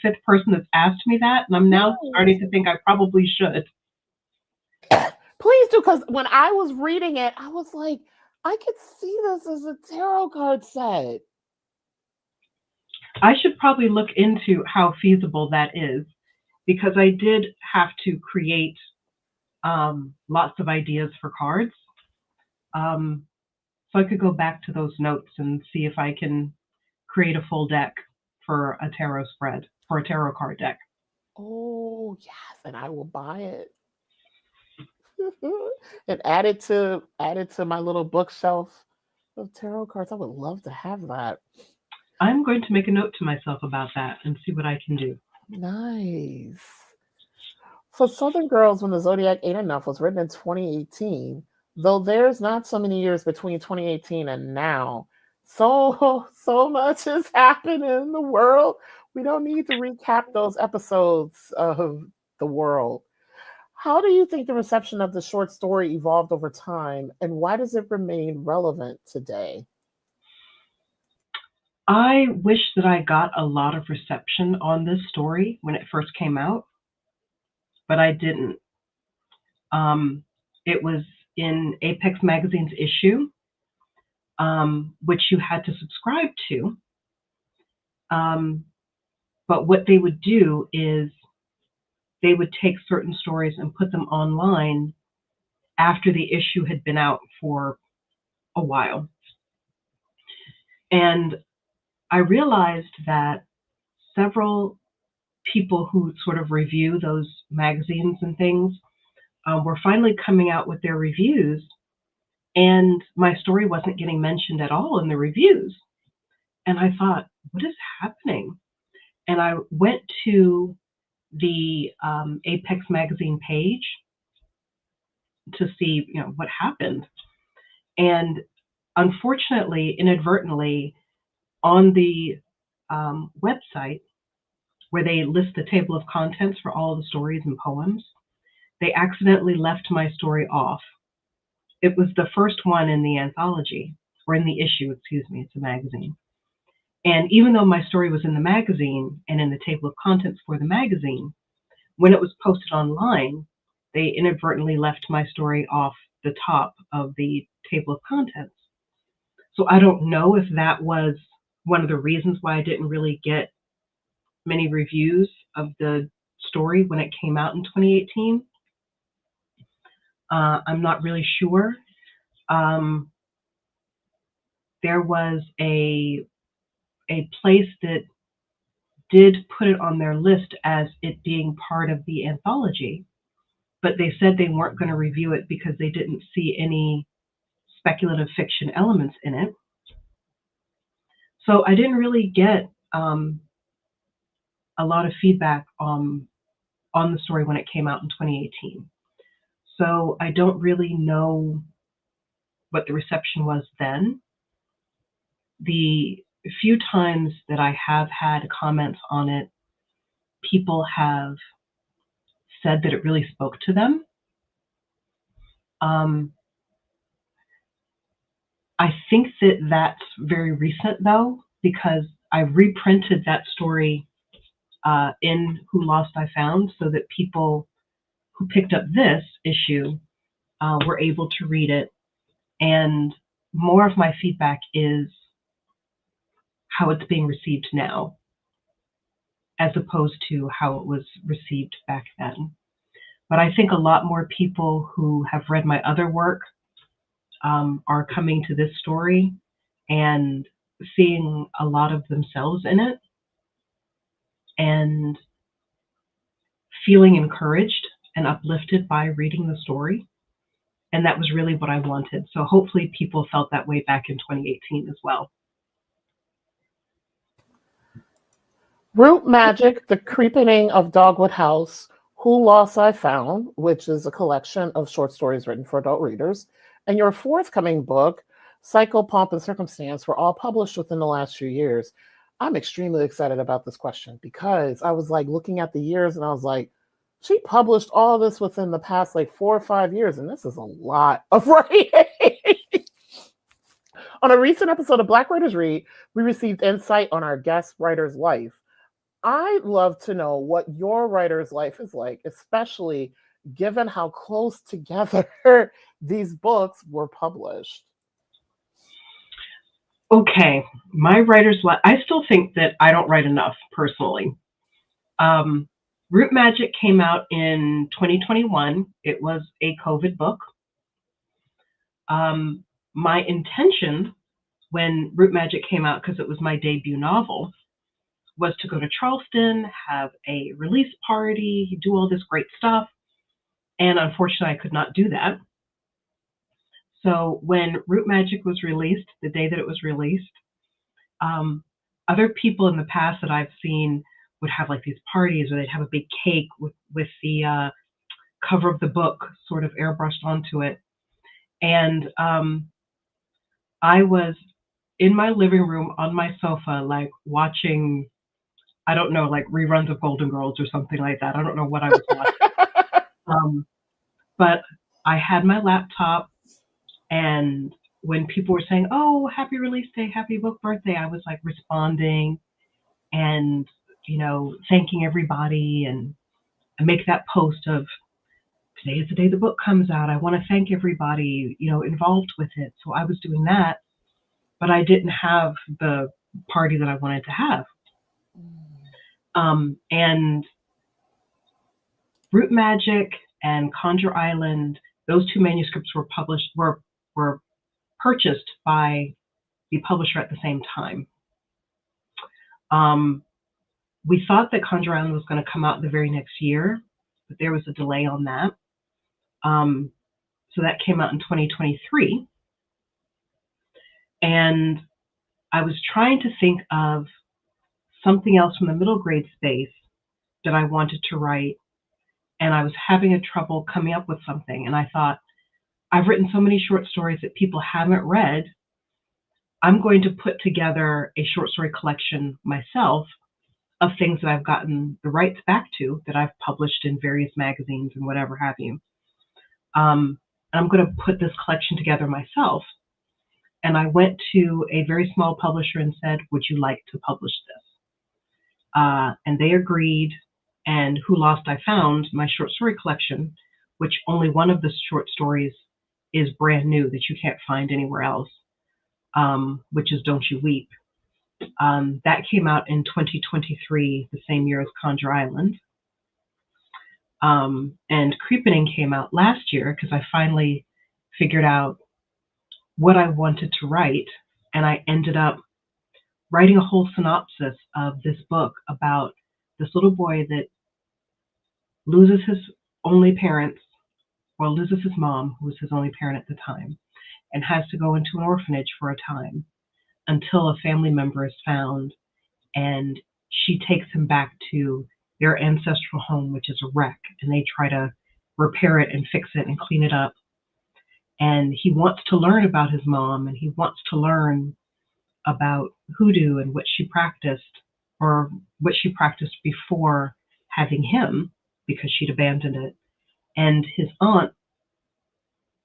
fifth person that's asked me that, and I'm now starting to think I probably should. Please do, because when I was reading it, I was like, I could see this as a tarot card set. I should probably look into how feasible that is, because I did have to create lots of ideas for cards. So I could go back to those notes and see if I can create a full deck for a tarot spread, for a tarot card deck. Oh, yes, and I will buy it. And add it to my little bookshelf of tarot cards. I would love to have that. I'm going to make a note to myself about that and see what I can do. Nice. So Southern Girls When the Zodiac Ate Enough was written in 2018, though there's not so many years between 2018 and now. So much has happened in the world. We don't need to recap those episodes of the world. How do you think the reception of the short story evolved over time, and why does it remain relevant today? I wish that I got a lot of reception on this story when it first came out, but I didn't. It was in Apex Magazine's issue, which you had to subscribe to. But what they would do is they would take certain stories and put them online after the issue had been out for a while. And I realized that several people who sort of review those magazines and things were finally coming out with their reviews, and my story wasn't getting mentioned at all in the reviews. And I thought, what is happening? And I went to the Apex Magazine page to see, what happened. And unfortunately, inadvertently, on the website where they list the table of contents for all the stories and poems, they accidentally left my story off. It was the first one in the anthology, or in the issue, excuse me, it's a magazine. And even though my story was in the magazine and in the table of contents for the magazine, when it was posted online, they inadvertently left my story off the top of the table of contents. So I don't know if that was one of the reasons why I didn't really get many reviews of the story when it came out in 2018. I'm not really sure. There was a place that did put it on their list as it being part of the anthology, but they said they weren't going to review it because they didn't see any speculative fiction elements in it. So I didn't really get a lot of feedback on the story when it came out in 2018. So I don't really know what the reception was then. The few times that I have had comments on it, people have said that it really spoke to them. I think that that's very recent, though, because I reprinted that story in Who Lost I Found, so that people who picked up this issue were able to read it. And more of my feedback is how it's being received now, as opposed to how it was received back then. But I think a lot more people who have read my other work are coming to this story and seeing a lot of themselves in it and feeling encouraged and uplifted by reading the story. And that was really what I wanted. So hopefully people felt that way back in 2018 as well. Root Magic, The Creepening of Dogwood House, Who Lost I Found, which is a collection of short stories written for adult readers, and your forthcoming book, Cycle, Pomp, and Circumstance, were all published within the last few years. I'm extremely excited about this question because I was like looking at the years and I was like, she published all of this within the past like 4 or 5 years, and this is a lot of writing. On a recent episode of Black Writers Read, we received insight on our guest writer's life. I'd love to know what your writer's life is like, especially given how close together these books were published. Okay, my writer's life, I still think that I don't write enough, personally. Root Magic came out in 2021. It was a COVID book. My intention when Root Magic came out, because it was my debut novel, was to go to Charleston, have a release party, do all this great stuff. And unfortunately, I could not do that. So when Root Magic was released, the day that it was released, other people in the past that I've seen would have like these parties where they'd have a big cake with the cover of the book sort of airbrushed onto it. And I was in my living room on my sofa, like watching, I don't know, like reruns of Golden Girls or something like that. I don't know what I was watching. But I had my laptop, and when people were saying, oh, happy release day, happy book birthday, I was like responding and, thanking everybody and make that post of today is the day the book comes out. I want to thank everybody, involved with it. So I was doing that, but I didn't have the party that I wanted to have. And Root Magic and Conjure Island, those two manuscripts were purchased by the publisher at the same time. We thought that Conjure Island was going to come out the very next year, but there was a delay on that. So that came out in 2023. And I was trying to think of something else from the middle grade space that I wanted to write, and I was having a trouble coming up with something. And I thought, I've written so many short stories that people haven't read. I'm going to put together a short story collection myself of things that I've gotten the rights back to, that I've published in various magazines and whatever have you. And I'm going to put this collection together myself. And I went to a very small publisher and said, would you like to publish this? And they agreed. And Who Lost I Found, my short story collection, which only one of the short stories is brand new that you can't find anywhere else, which is Don't You Weep. That came out in 2023, the same year as Conjure Island. And CREEPENING came out last year because I finally figured out what I wanted to write. And I ended up writing a whole synopsis of this book about this little boy that loses his only parents, or loses his mom, who was his only parent at the time, and has to go into an orphanage for a time until a family member is found, and she takes him back to their ancestral home, which is a wreck, and they try to repair it and fix it and clean it up. And he wants to learn about his mom, and he wants to learn about hoodoo and what she practiced, or what she practiced before having him, because she'd abandoned it. And his aunt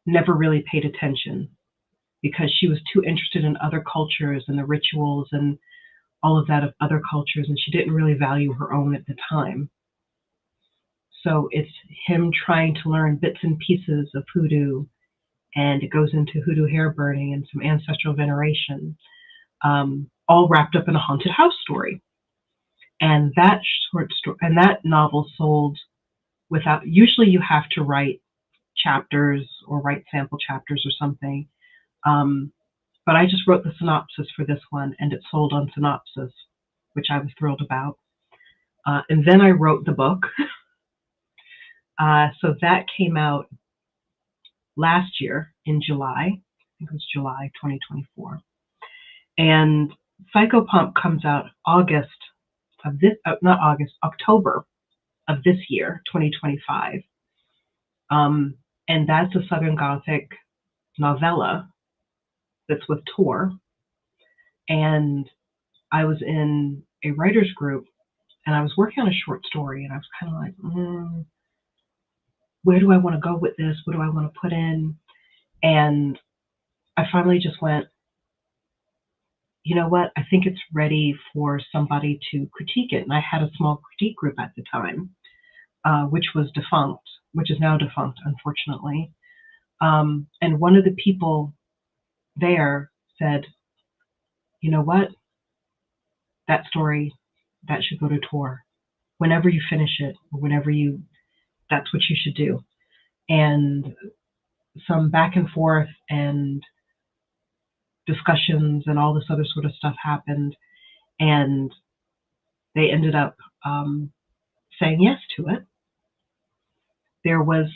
never really paid attention because she was too interested in other cultures and the rituals and all of that of other cultures, and she didn't really value her own at the time. So it's him trying to learn bits and pieces of hoodoo, and it goes into hoodoo hair burning and some ancestral veneration, all wrapped up in a haunted house story. And that short story and that novel sold without, usually you have to write chapters or write sample chapters or something. But I just wrote the synopsis for this one, and it sold on synopsis, which I was thrilled about. And then I wrote the book. So that came out last year in July. I think it was July 2024. And Psychopomp comes out October of this year, 2025. And that's a Southern Gothic novella that's with Tor. And I was in a writer's group, and I was working on a short story, and I was kind of like, where do I want to go with this? What do I want to put in? And I finally just went, you know what? I think it's ready for somebody to critique it. And I had a small critique group at the time, which was defunct, which is now defunct, unfortunately. And one of the people there said, you know what? That story, that should go to Tor. Whenever you finish it, or that's what you should do. And some back and forth and discussions and all this other sort of stuff happened, and they ended up saying yes to it. There was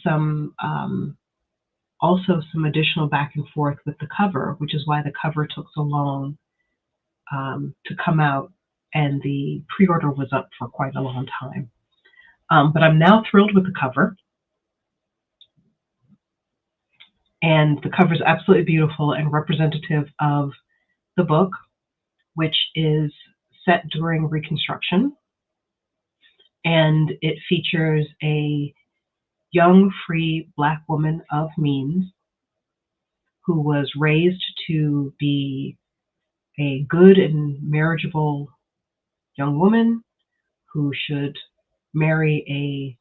also some additional back and forth with the cover, which is why the cover took so long to come out, and the pre-order was up for quite a long time. But I'm now thrilled with the cover. And the cover is absolutely beautiful and representative of the book, which is set during Reconstruction. And it features a young, free Black woman of means who was raised to be a good and marriageable young woman who should marry a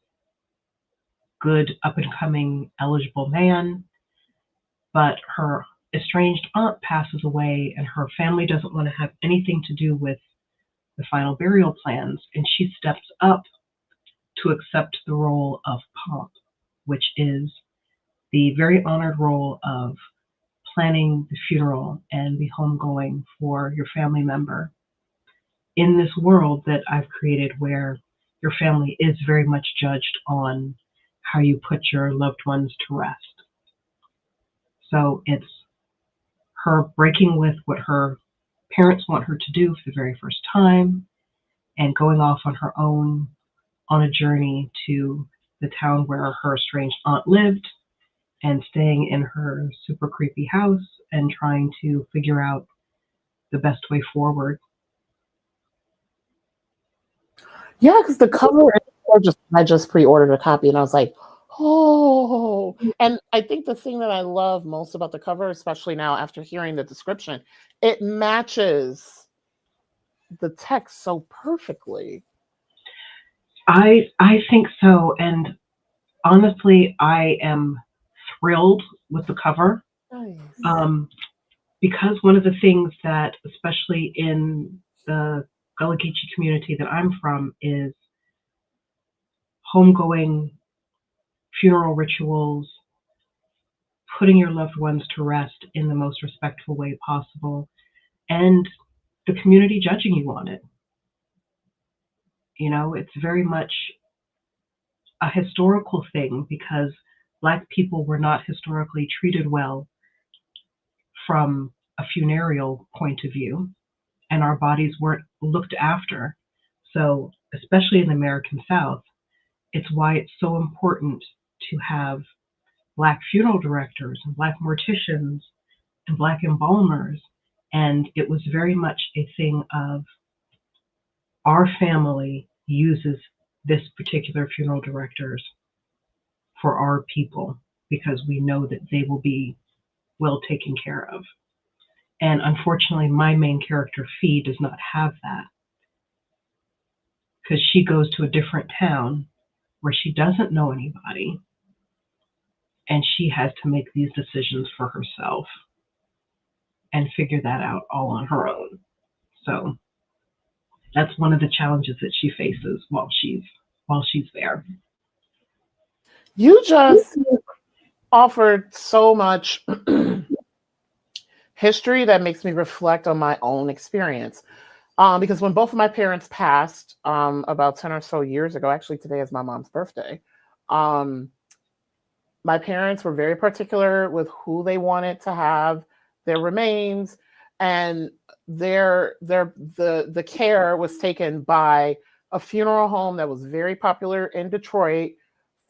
good up-and-coming eligible man, but her estranged aunt passes away and her family doesn't want to have anything to do with the final burial plans, and she steps up to accept the role of Pomp, which is the very honored role of planning the funeral and the homegoing for your family member in this world that I've created where your family is very much judged on how you put your loved ones to rest. So it's her breaking with what her parents want her to do for the very first time and going off on her own on a journey to the town where her estranged aunt lived and staying in her super creepy house and trying to figure out the best way forward. Yeah, because the cover, I just pre-ordered a copy and I was like, oh. And I think the thing that I love most about the cover, especially now after hearing the description, it matches the text so perfectly. I think so. And honestly, I am thrilled with the cover. Nice. Because one of the things that, especially in the Gullah Geechee community that I'm from, is homegoing, funeral rituals, putting your loved ones to rest in the most respectful way possible, and the community judging you on it. You know, it's very much a historical thing because Black people were not historically treated well from a funereal point of view, and our bodies weren't looked after. So, especially in the American South, it's why it's so important to have Black funeral directors and Black morticians and Black embalmers. And it was very much a thing of our family uses this particular funeral directors for our people because we know that they will be well taken care of. And unfortunately, my main character, Fee, does not have that because she goes to a different town where she doesn't know anybody and she has to make these decisions for herself and figure that out all on her own. So that's one of the challenges that she faces while she's there. You just offered so much history that makes me reflect on my own experience. Because when both of my parents passed about 10 or so years ago, actually today is my mom's birthday, my parents were very particular with who they wanted to have their remains, and the care was taken by a funeral home that was very popular in Detroit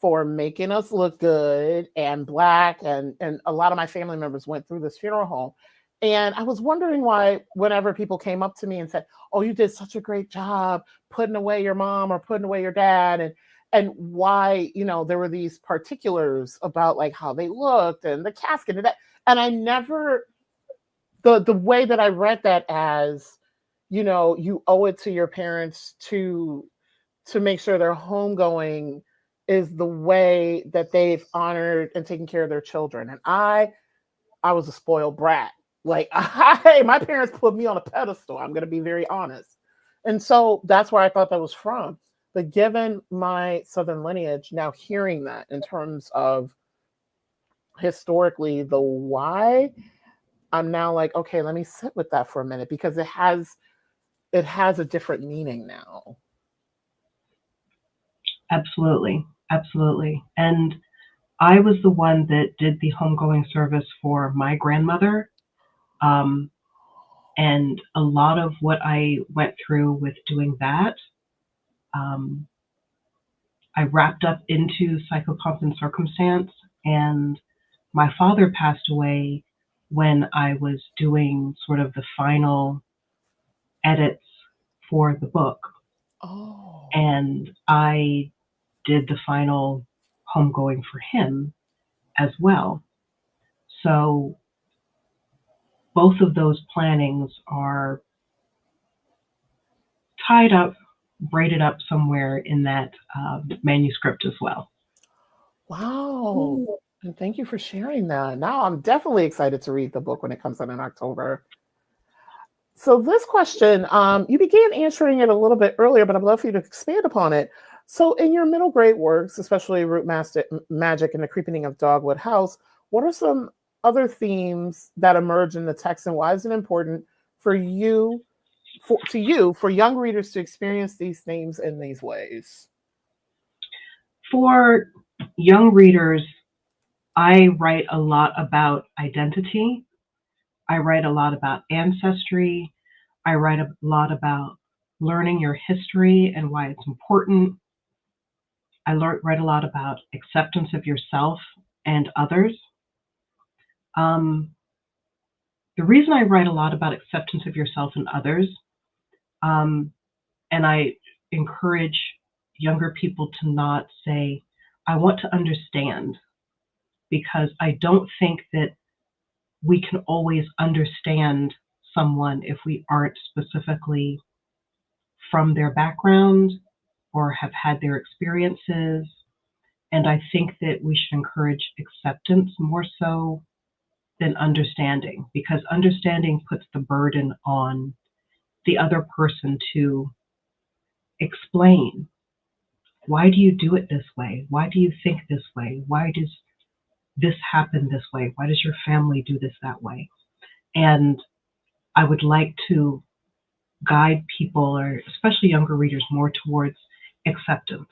for making us look good and Black, and a lot of my family members went through this funeral home. And I was wondering why, whenever people came up to me and said, "Oh, you did such a great job putting away your mom or putting away your dad," and why, there were these particulars about like how they looked and the casket and that. And I never, the way that I read that as, you owe it to your parents to make sure their homegoing is the way that they've honored and taken care of their children. And I was a spoiled brat. Like, my parents put me on a pedestal. I'm going to be very honest. And so that's where I thought that was from. But given my Southern lineage, now hearing that in terms of historically the why, I'm now like, okay, let me sit with that for a minute because it has a different meaning now. Absolutely. Absolutely. And I was the one that did the homegoing service for my grandmother. And a lot of what I went through with doing that, I wrapped up into Psychopomp and Circumstance, and my father passed away when I was doing sort of the final edits for the book. Oh. And I did the final homegoing for him as well. So both of those plannings are tied up, braided up somewhere in that manuscript as well. Wow. And thank you for sharing that. Now I'm definitely excited to read the book when it comes out in October. So this question, you began answering it a little bit earlier, but I'd love for you to expand upon it. So in your middle grade works, especially Root Magic and the Creepening of Dogwood House, what are some other themes that emerge in the text, and why is it important for you, for young readers to experience these themes in these ways? For young readers, I write a lot about identity. I write a lot about ancestry. I write a lot about learning your history and why it's important. I write a lot about acceptance of yourself and others. The reason I write a lot about acceptance of yourself and others, and I encourage younger people to not say, I want to understand, because I don't think that we can always understand someone if we aren't specifically from their background or have had their experiences. And I think that we should encourage acceptance more so than understanding, because understanding puts the burden on the other person to explain, why do you do it this way? Why do you think this way? Why does this happen this way? Why does your family do this that way? And I would like to guide people, or especially younger readers, more towards acceptance.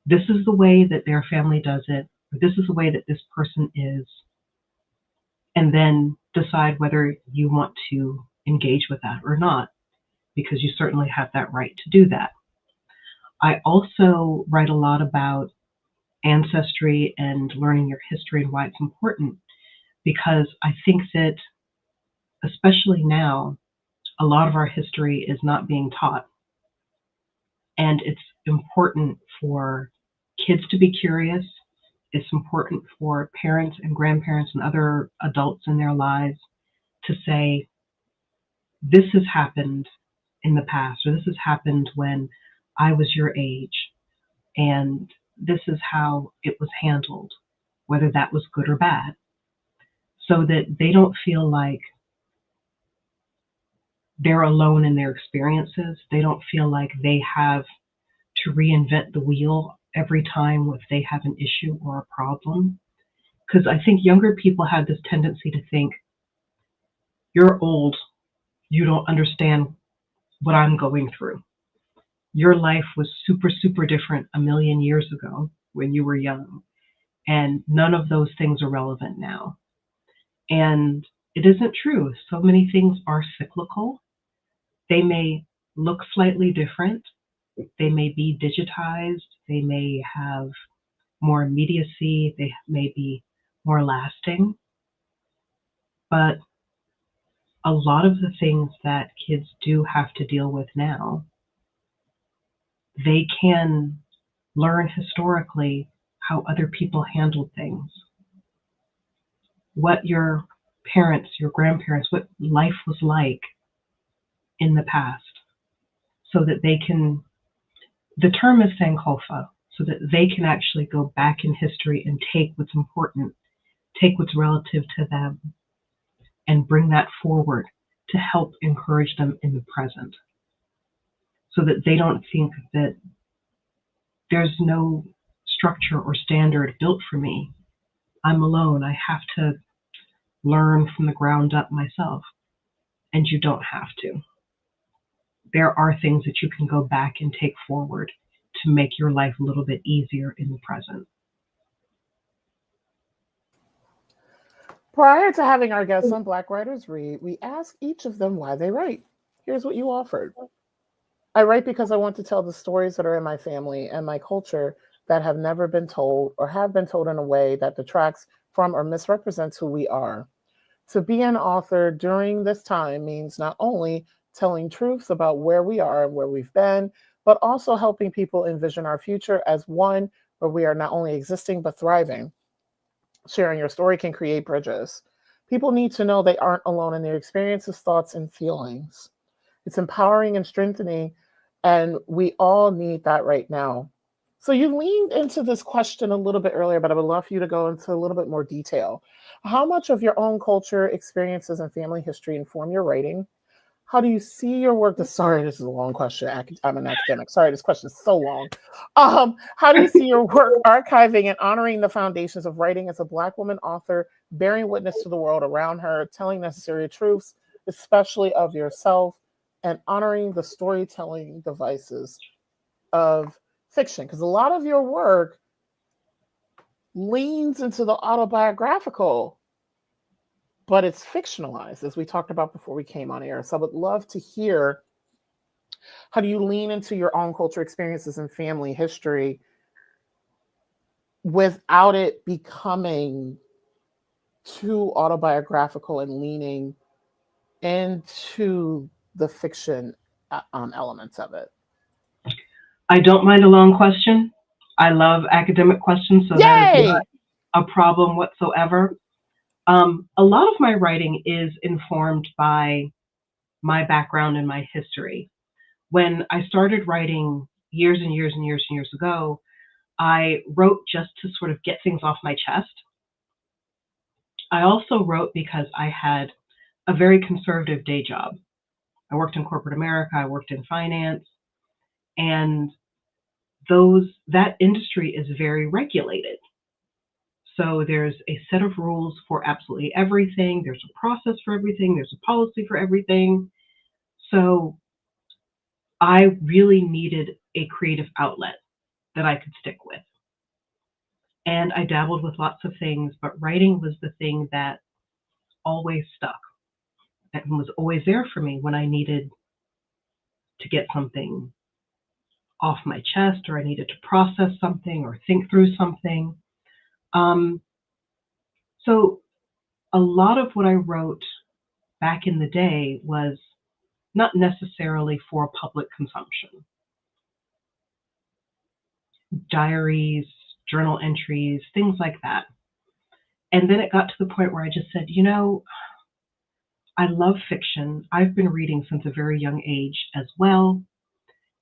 This is the way that their family does it, or this is the way that this person is, and then decide whether you want to engage with that or not, because you certainly have that right to do that. I also write a lot about ancestry and learning your history and why it's important, because I think that, especially now, a lot of our history is not being taught. And it's important for kids to be curious. It's important for parents and grandparents and other adults in their lives to say, this has happened in the past, or this has happened when I was your age, and this is how it was handled, whether that was good or bad, so that they don't feel like they're alone in their experiences. They don't feel like they have to reinvent the wheel every time if they have an issue or a problem. Because I think younger people have this tendency to think, you're old, you don't understand what I'm going through. Your life was super, super different a million years ago when you were young, and none of those things are relevant now. And it isn't true. So many things are cyclical. They may look slightly different. They may be digitized. They may have more immediacy. They may be more lasting. But a lot of the things that kids do have to deal with now, they can learn historically how other people handled things, what your parents, your grandparents, what life was like in the past, so that they can, the term is Sankofa, so that they can actually go back in history and take what's important, take what's relative to them, and bring that forward to help encourage them in the present, so that they don't think that there's no structure or standard built for me. I'm alone. I have to learn from the ground up myself. And you don't have to. There are things that you can go back and take forward to make your life a little bit easier in the present. Prior to having our guests on Black Writers Read, we ask each of them why they write. Here's what you offered. I write because I want to tell the stories that are in my family and my culture that have never been told, or have been told in a way that detracts from or misrepresents who we are. To be an author during this time means not only telling truths about where we are and where we've been, but also helping people envision our future as one where we are not only existing, but thriving. Sharing your story can create bridges. People need to know they aren't alone in their experiences, thoughts, and feelings. It's empowering and strengthening, and we all need that right now. So you leaned into this question a little bit earlier, but I would love for you to go into a little bit more detail. How much of your own culture, experiences, and family history inform your writing? How do you see your work? Sorry, this is a long question. I'm an academic. Sorry, this question is so long. How do you see your work archiving and honoring the foundations of writing as a Black woman author, bearing witness to the world around her, telling necessary truths, especially of yourself, and honoring the storytelling devices of fiction? Because a lot of your work leans into the autobiographical, but it's fictionalized, as we talked about before we came on air. So I would love to hear, how do you lean into your own culture, experiences, and family history without it becoming too autobiographical and leaning into the fiction elements of it? I don't mind a long question. I love academic questions, so Yay! That is not a problem whatsoever. A lot of my writing is informed by my background and my history. When I started writing years and years and years and years ago, I wrote just to sort of get things off my chest. I also wrote because I had a very conservative day job. I worked in corporate America, I worked in finance, and that industry is very regulated. So there's a set of rules for absolutely everything. There's a process for everything. There's a policy for everything. So I really needed a creative outlet that I could stick with. And I dabbled with lots of things, but writing was the thing that always stuck and was always there for me when I needed to get something off my chest, or I needed to process something or think through something. So a lot of what I wrote back in the day was not necessarily for public consumption. Diaries, journal entries, things like that. And then it got to the point where I just said, I love fiction. I've been reading since a very young age as well.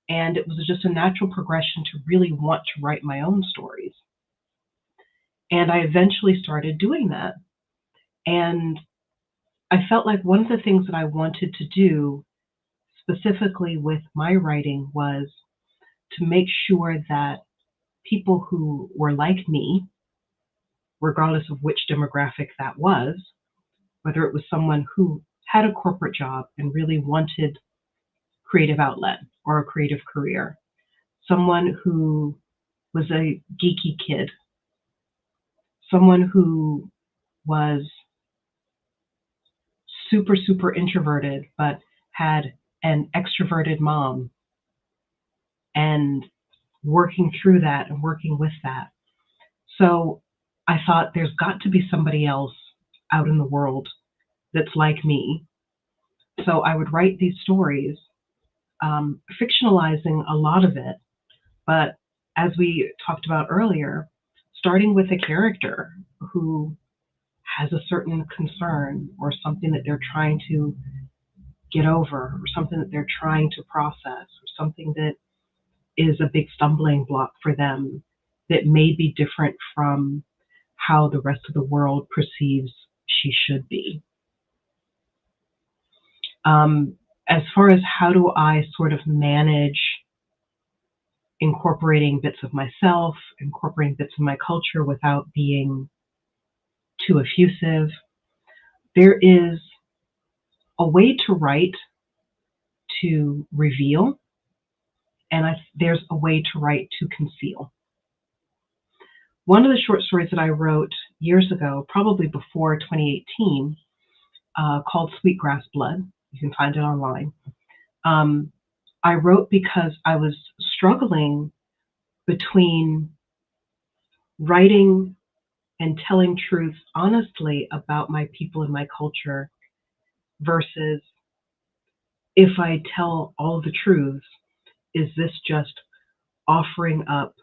And it was just a natural progression to really want to write my own stories. And I eventually started doing that. And I felt like one of the things that I wanted to do specifically with my writing was to make sure that people who were like me, regardless of which demographic that was, whether it was someone who had a corporate job and really wanted creative outlet or a creative career, someone who was a geeky kid, someone who was super, super introverted, but had an extroverted mom, and working through that and working with that. So I thought there's got to be somebody else out in the world that's like me. So I would write these stories, fictionalizing a lot of it, but as we talked about earlier, starting with a character who has a certain concern or something that they're trying to get over, or something that they're trying to process, or something that is a big stumbling block for them that may be different from how the rest of the world perceives she should be. As far as how do I sort of manage incorporating bits of myself, incorporating bits of my culture without being too effusive, there is a way to write to reveal, and there's a way to write to conceal. One of the short stories that I wrote years ago, probably before 2018, called Sweetgrass Blood, you can find it online, I wrote because I was struggling between writing and telling truth honestly about my people and my culture versus, if I tell all the truths, is this just offering up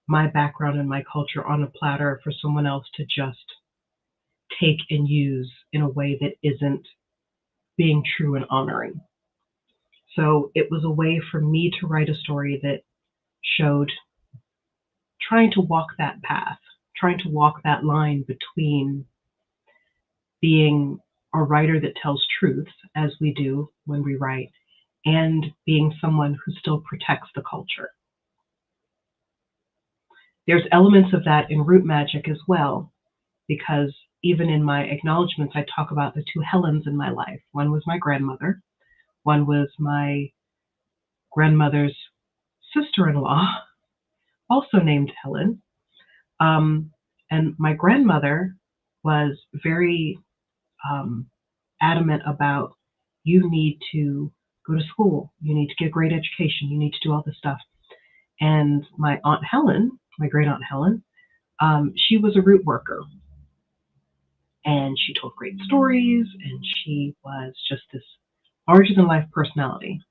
my background and my culture on a platter for someone else to just take and use in a way that isn't being true and honoring? So it was a way for me to write a story that showed trying to walk that path, trying to walk that line between being a writer that tells truth, as we do when we write, and being someone who still protects the culture. There's elements of that in Root Magic as well, because even in my acknowledgments, I talk about the two Helens in my life. One was my grandmother. One was my grandmother's sister-in-law, also named Helen. And my grandmother was very adamant about, you need to go to school, you need to get a great education, you need to do all this stuff. And my Aunt Helen, my great Aunt Helen, she was a root worker. And she told great stories, and she was just this larger-than-life personality.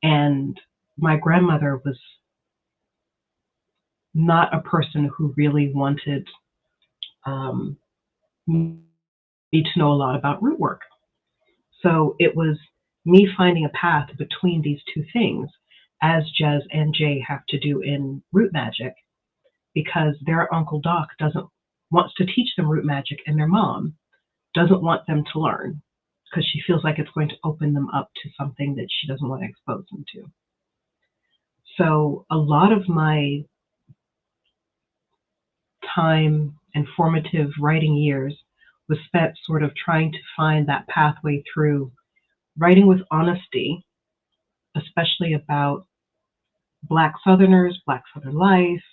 And my grandmother was not a person who really wanted me to know a lot about root work. So it was me finding a path between these two things, as Jez and Jay have to do in Root Magic, because their Uncle Doc wants to teach them Root Magic, and their mom doesn't want them to learn because she feels like it's going to open them up to something that she doesn't want to expose them to. So a lot of my time and formative writing years was spent sort of trying to find that pathway through writing with honesty, especially about Black Southerners, Black Southern life,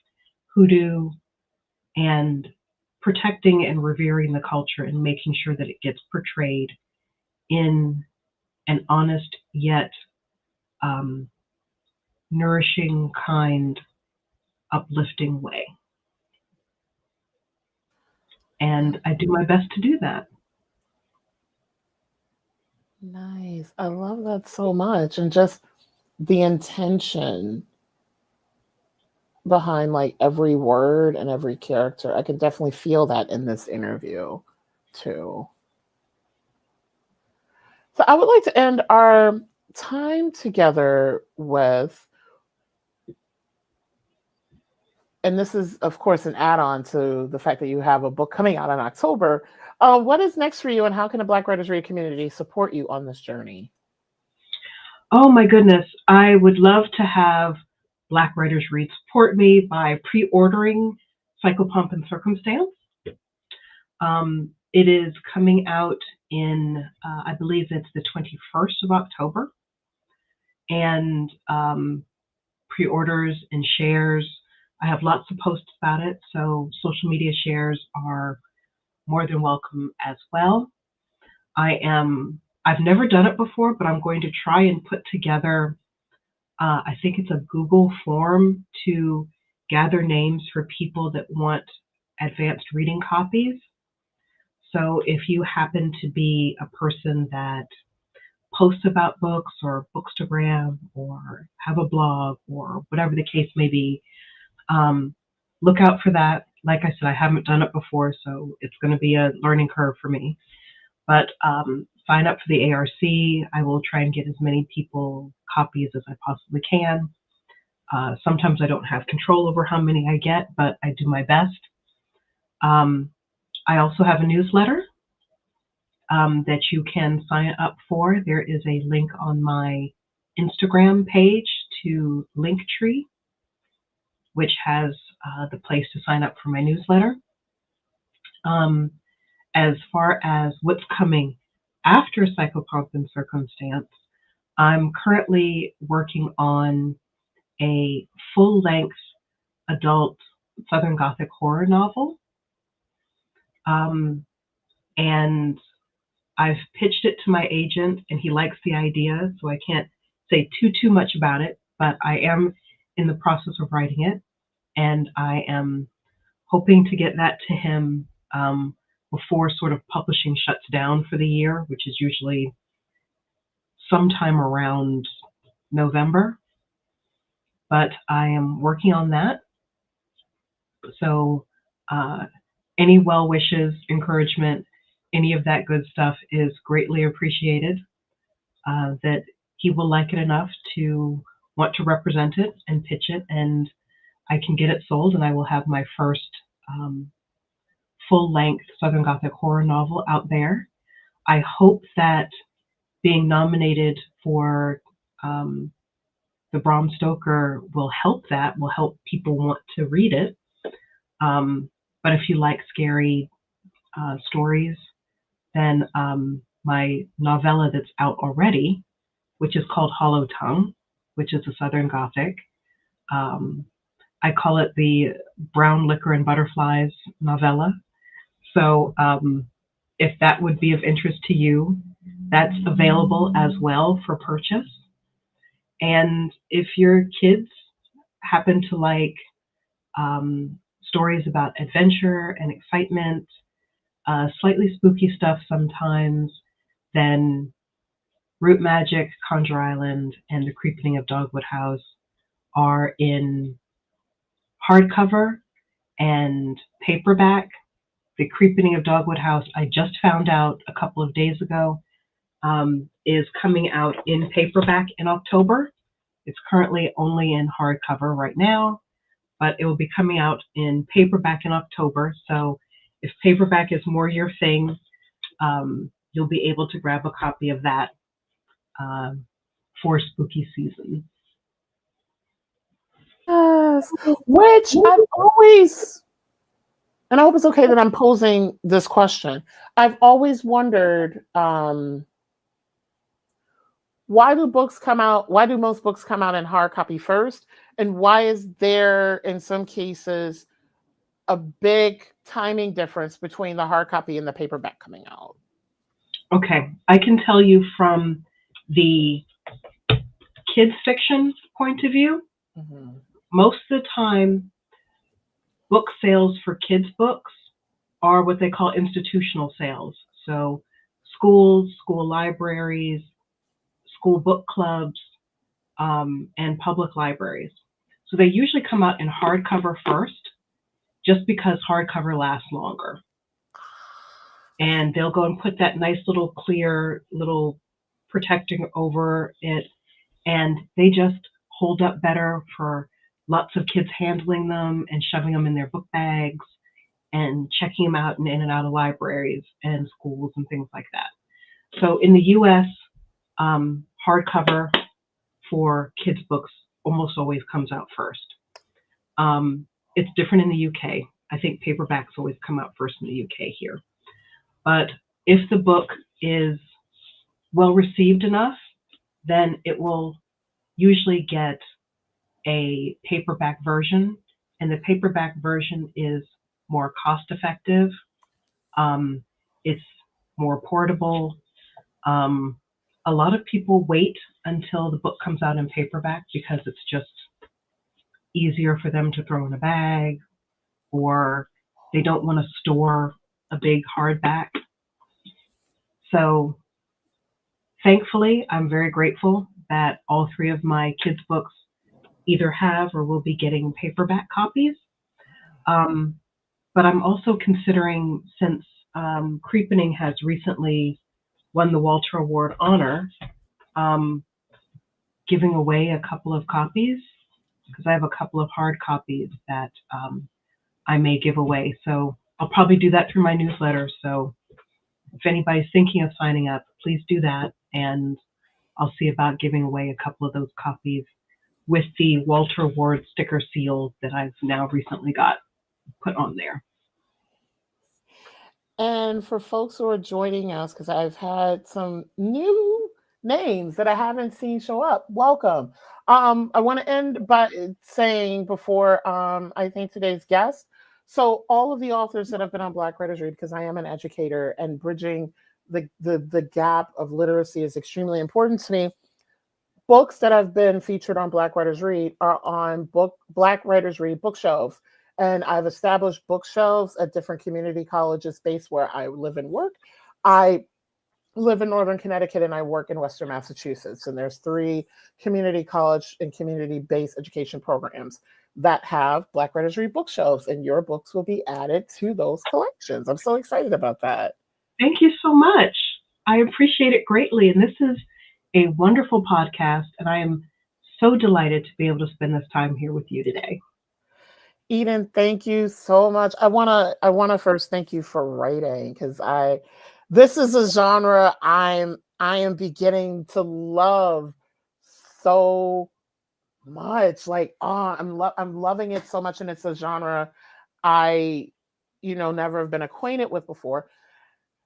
hoodoo, and protecting and revering the culture and making sure that it gets portrayed in an honest yet nourishing, kind, uplifting way. And I do my best to do that. Nice. I love that so much. And just the intention behind like every word and every character. I can definitely feel that in this interview too. So I would like to end our time together with, and this is of course an add-on to the fact that you have a book coming out in October. What is next for you, and how can the Black Writers Read community support you on this journey? Oh my goodness, I would love to have Black Writers Read support me by pre-ordering Psychopomp and Circumstance. It is coming out in, I believe it's the 21st of October. And pre-orders and shares, I have lots of posts about it, so social media shares are more than welcome as well. I've never done it before, but I'm going to try and put together, I think it's a Google form to gather names for people that want advanced reading copies. So if you happen to be a person that posts about books or Bookstagram or have a blog or whatever the case may be, look out for that. Like I said, I haven't done it before, so it's going to be a learning curve for me. But sign up for the ARC. I will try and get as many people copies as I possibly can. Sometimes I don't have control over how many I get, but I do my best. I also have a newsletter that you can sign up for. There is a link on my Instagram page to Linktree, which has the place to sign up for my newsletter. As far as what's coming after Psychopomp and Circumstance, I'm currently working on a full-length adult Southern Gothic horror novel. And I've pitched it to my agent, and he likes the idea, so I can't say too much about it, but I am in the process of writing it, and I am hoping to get that to him before sort of publishing shuts down for the year, which is usually sometime around November. But I am working on that. So any well wishes, encouragement, any of that good stuff is greatly appreciated. That he will like it enough to want to represent it and pitch it. And I can get it sold, and I will have my first full-length Southern Gothic horror novel out there. I hope that being nominated for the Bram Stoker will help people want to read it. But if you like scary stories, then my novella that's out already, which is called Hollow Tongue, which is a Southern Gothic. I call it the Brown Liquor and Butterflies novella. So if that would be of interest to you, that's available as well for purchase. And if your kids happen to like stories about adventure and excitement, slightly spooky stuff sometimes, then Root Magic, Conjure Island, and The Creepening of Dogwood House are in hardcover and paperback. The Creepening of Dogwood House, I just found out a couple of days ago, is coming out in paperback in October. It's currently only in hardcover right now, but it will be coming out in paperback in October. So if paperback is more your thing, you'll be able to grab a copy of that for spooky season. Yes, which I've always, and I hope it's okay that I'm posing this question. I've always wondered, why do most books come out in hard copy first? And why is there, in some cases, a big timing difference between the hard copy and the paperback coming out? Okay, I can tell you from the kids fiction point of view, most of the time, book sales for kids' books are what they call institutional sales. So schools, school libraries, school book clubs, and public libraries. So they usually come out in hardcover first, just because hardcover lasts longer. And they'll go and put that nice little clear little protecting over it, and they just hold up better for lots of kids handling them and shoving them in their book bags and checking them out and in and out of libraries and schools and things like that. So in the US, hardcover for kids' books almost always comes out first. It's different in the UK. I think paperbacks always come out first in the UK here. But if the book is well received enough, then it will usually get a paperback version, and the paperback version is more cost effective. It's more portable. A lot of people wait until the book comes out in paperback because it's just easier for them to throw in a bag, or they don't want to store a big hardback. So thankfully, I'm very grateful that all three of my kids' books either have or will be getting paperback copies. But I'm also considering, since CREEPENING has recently won the Walter Award honor, giving away a couple of copies, because I have a couple of hard copies that I may give away. So I'll probably do that through my newsletter. So if anybody's thinking of signing up, please do that, and I'll see about giving away a couple of those copies with the Walter Award sticker seal that I've now recently got put on there. And for folks who are joining us, because I've had some new names that I haven't seen show up, welcome. I want to end by saying, before I thank today's guest, so all of the authors that have been on Black Writers Read, because I am an educator and bridging the gap of literacy is extremely important to me. Books that have been featured on Black Writers Read are on Black Writers Read bookshelves. And I've established bookshelves at different community colleges based where I live and work. I live in Northern Connecticut and I work in Western Massachusetts. And there's 3 community college and community-based education programs that have Black Writers Read bookshelves, and your books will be added to those collections. I'm so excited about that. Thank you so much. I appreciate it greatly. And this is a wonderful podcast, and I am so delighted to be able to spend this time here with you today. Eden, thank you so much. I wanna first thank you for writing because this is a genre I am beginning to love so much. Like, oh, I'm loving it so much, and it's a genre I, never have been acquainted with before.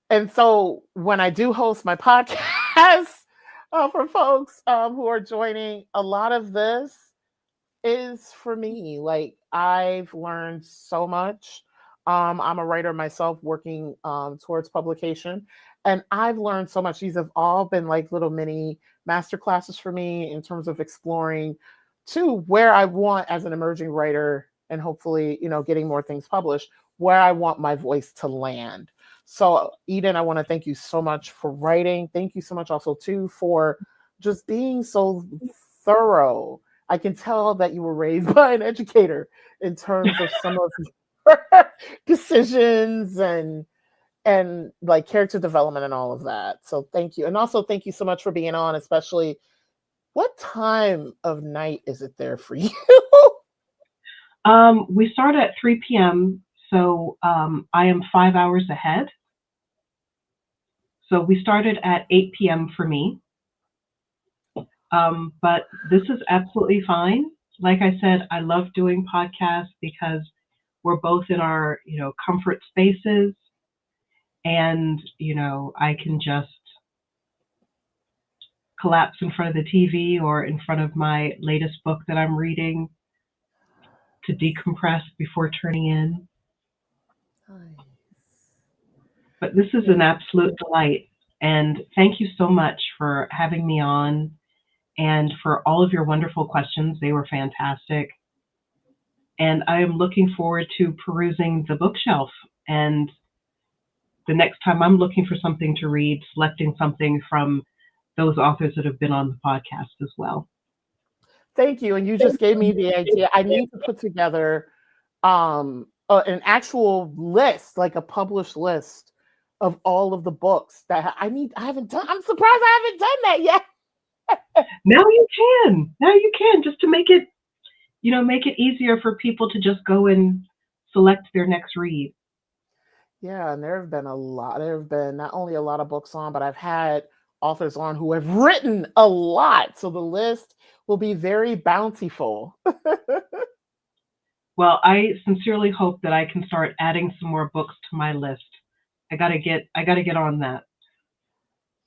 And so when I do host my podcast for folks who are joining, a lot of this is for me. Like, I've learned so much. I'm a writer myself working towards publication, and I've learned so much. These have all been like little mini master classes for me in terms of exploring to where I want as an emerging writer, and hopefully, getting more things published, where I want my voice to land. So, Eden, I want to thank you so much for writing. Thank you so much also too for just being so thorough. I can tell that you were raised by an educator in terms of some of your decisions and like character development and all of that. So thank you. And also thank you so much for being on, especially what time of night is it there for you? We start at 3 p.m., so I am 5 hours ahead. So we started at 8 p.m. for me. But this is absolutely fine. Like I said, I love doing podcasts because we're both in our, comfort spaces, and, I can just collapse in front of the TV or in front of my latest book that I'm reading to decompress before turning in. Nice. But this is an absolute delight. And thank you so much for having me on and for all of your wonderful questions. They were fantastic. And I am looking forward to perusing the bookshelf. And the next time I'm looking for something to read, selecting something from those authors that have been on the podcast as well. Thank you. And you just gave me the idea. I need to put together an actual list, like a published list of all of the books that I haven't done. I'm surprised I haven't done that yet. Now you can, just to make it, make it easier for people to just go and select their next read. Yeah, and there have been not only a lot of books on, but I've had authors on who have written a lot. So the list will be very bountiful. Well, I sincerely hope that I can start adding some more books to my list. I gotta get on that.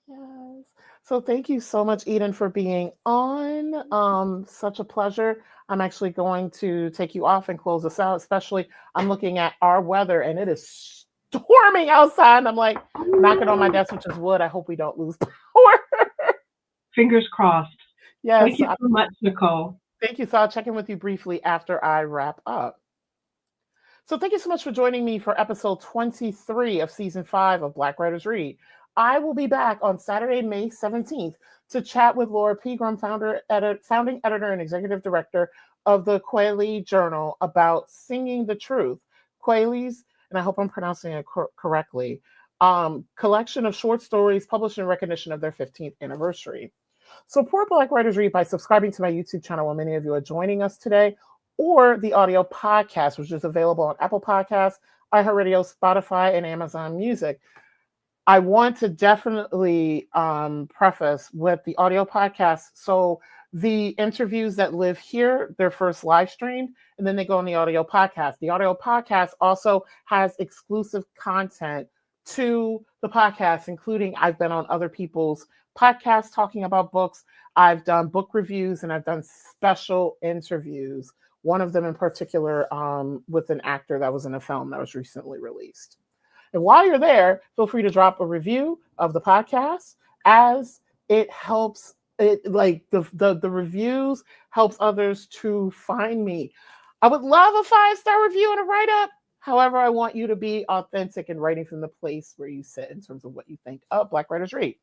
Yes. So thank you so much, Eden, for being on. Such a pleasure. I'm actually going to take you off and close us out. Especially, I'm looking at our weather, and it is storming outside. And I'm like knocking on my desk, which is wood. I hope we don't lose power. Fingers crossed. Yes. Thank you so much, Nicole. Thank you. So I'll check in with you briefly after I wrap up. So thank you so much for joining me for episode 23 of season 5 of Black Writers Read. I will be back on Saturday, May 17th to chat with Laura Pegram, founding editor and executive director of the Kweli Journal, about Singing the Truth. Kweli's, and I hope I'm pronouncing it correctly, collection of short stories published in recognition of their 15th anniversary. Support Black Writers Read by subscribing to my YouTube channel when many of you are joining us today, or the audio podcast, which is available on Apple Podcasts, iHeartRadio, Spotify, and Amazon Music. I want to definitely preface with the audio podcast. So the interviews that live here, they're first live streamed, and then they go on the audio podcast. The audio podcast also has exclusive content to the podcast, including I've been on other people's podcasts talking about books. I've done book reviews, and I've done special interviews. One of them in particular with an actor that was in a film that was recently released. And while you're there, feel free to drop a review of the podcast, as it helps. Like the reviews helps others to find me. I would love a 5-star review and a write-up. However, I want you to be authentic and writing from the place where you sit in terms of what you think of Black Writers Read.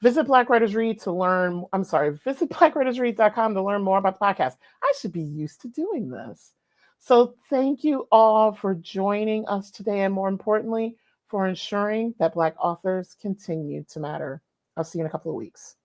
Visit Black Writers Read to learn. Visit blackwritersread.com to learn more about the podcast. I should be used to doing this. So thank you all for joining us today, and more importantly, for ensuring that Black authors continue to matter. I'll see you in a couple of weeks.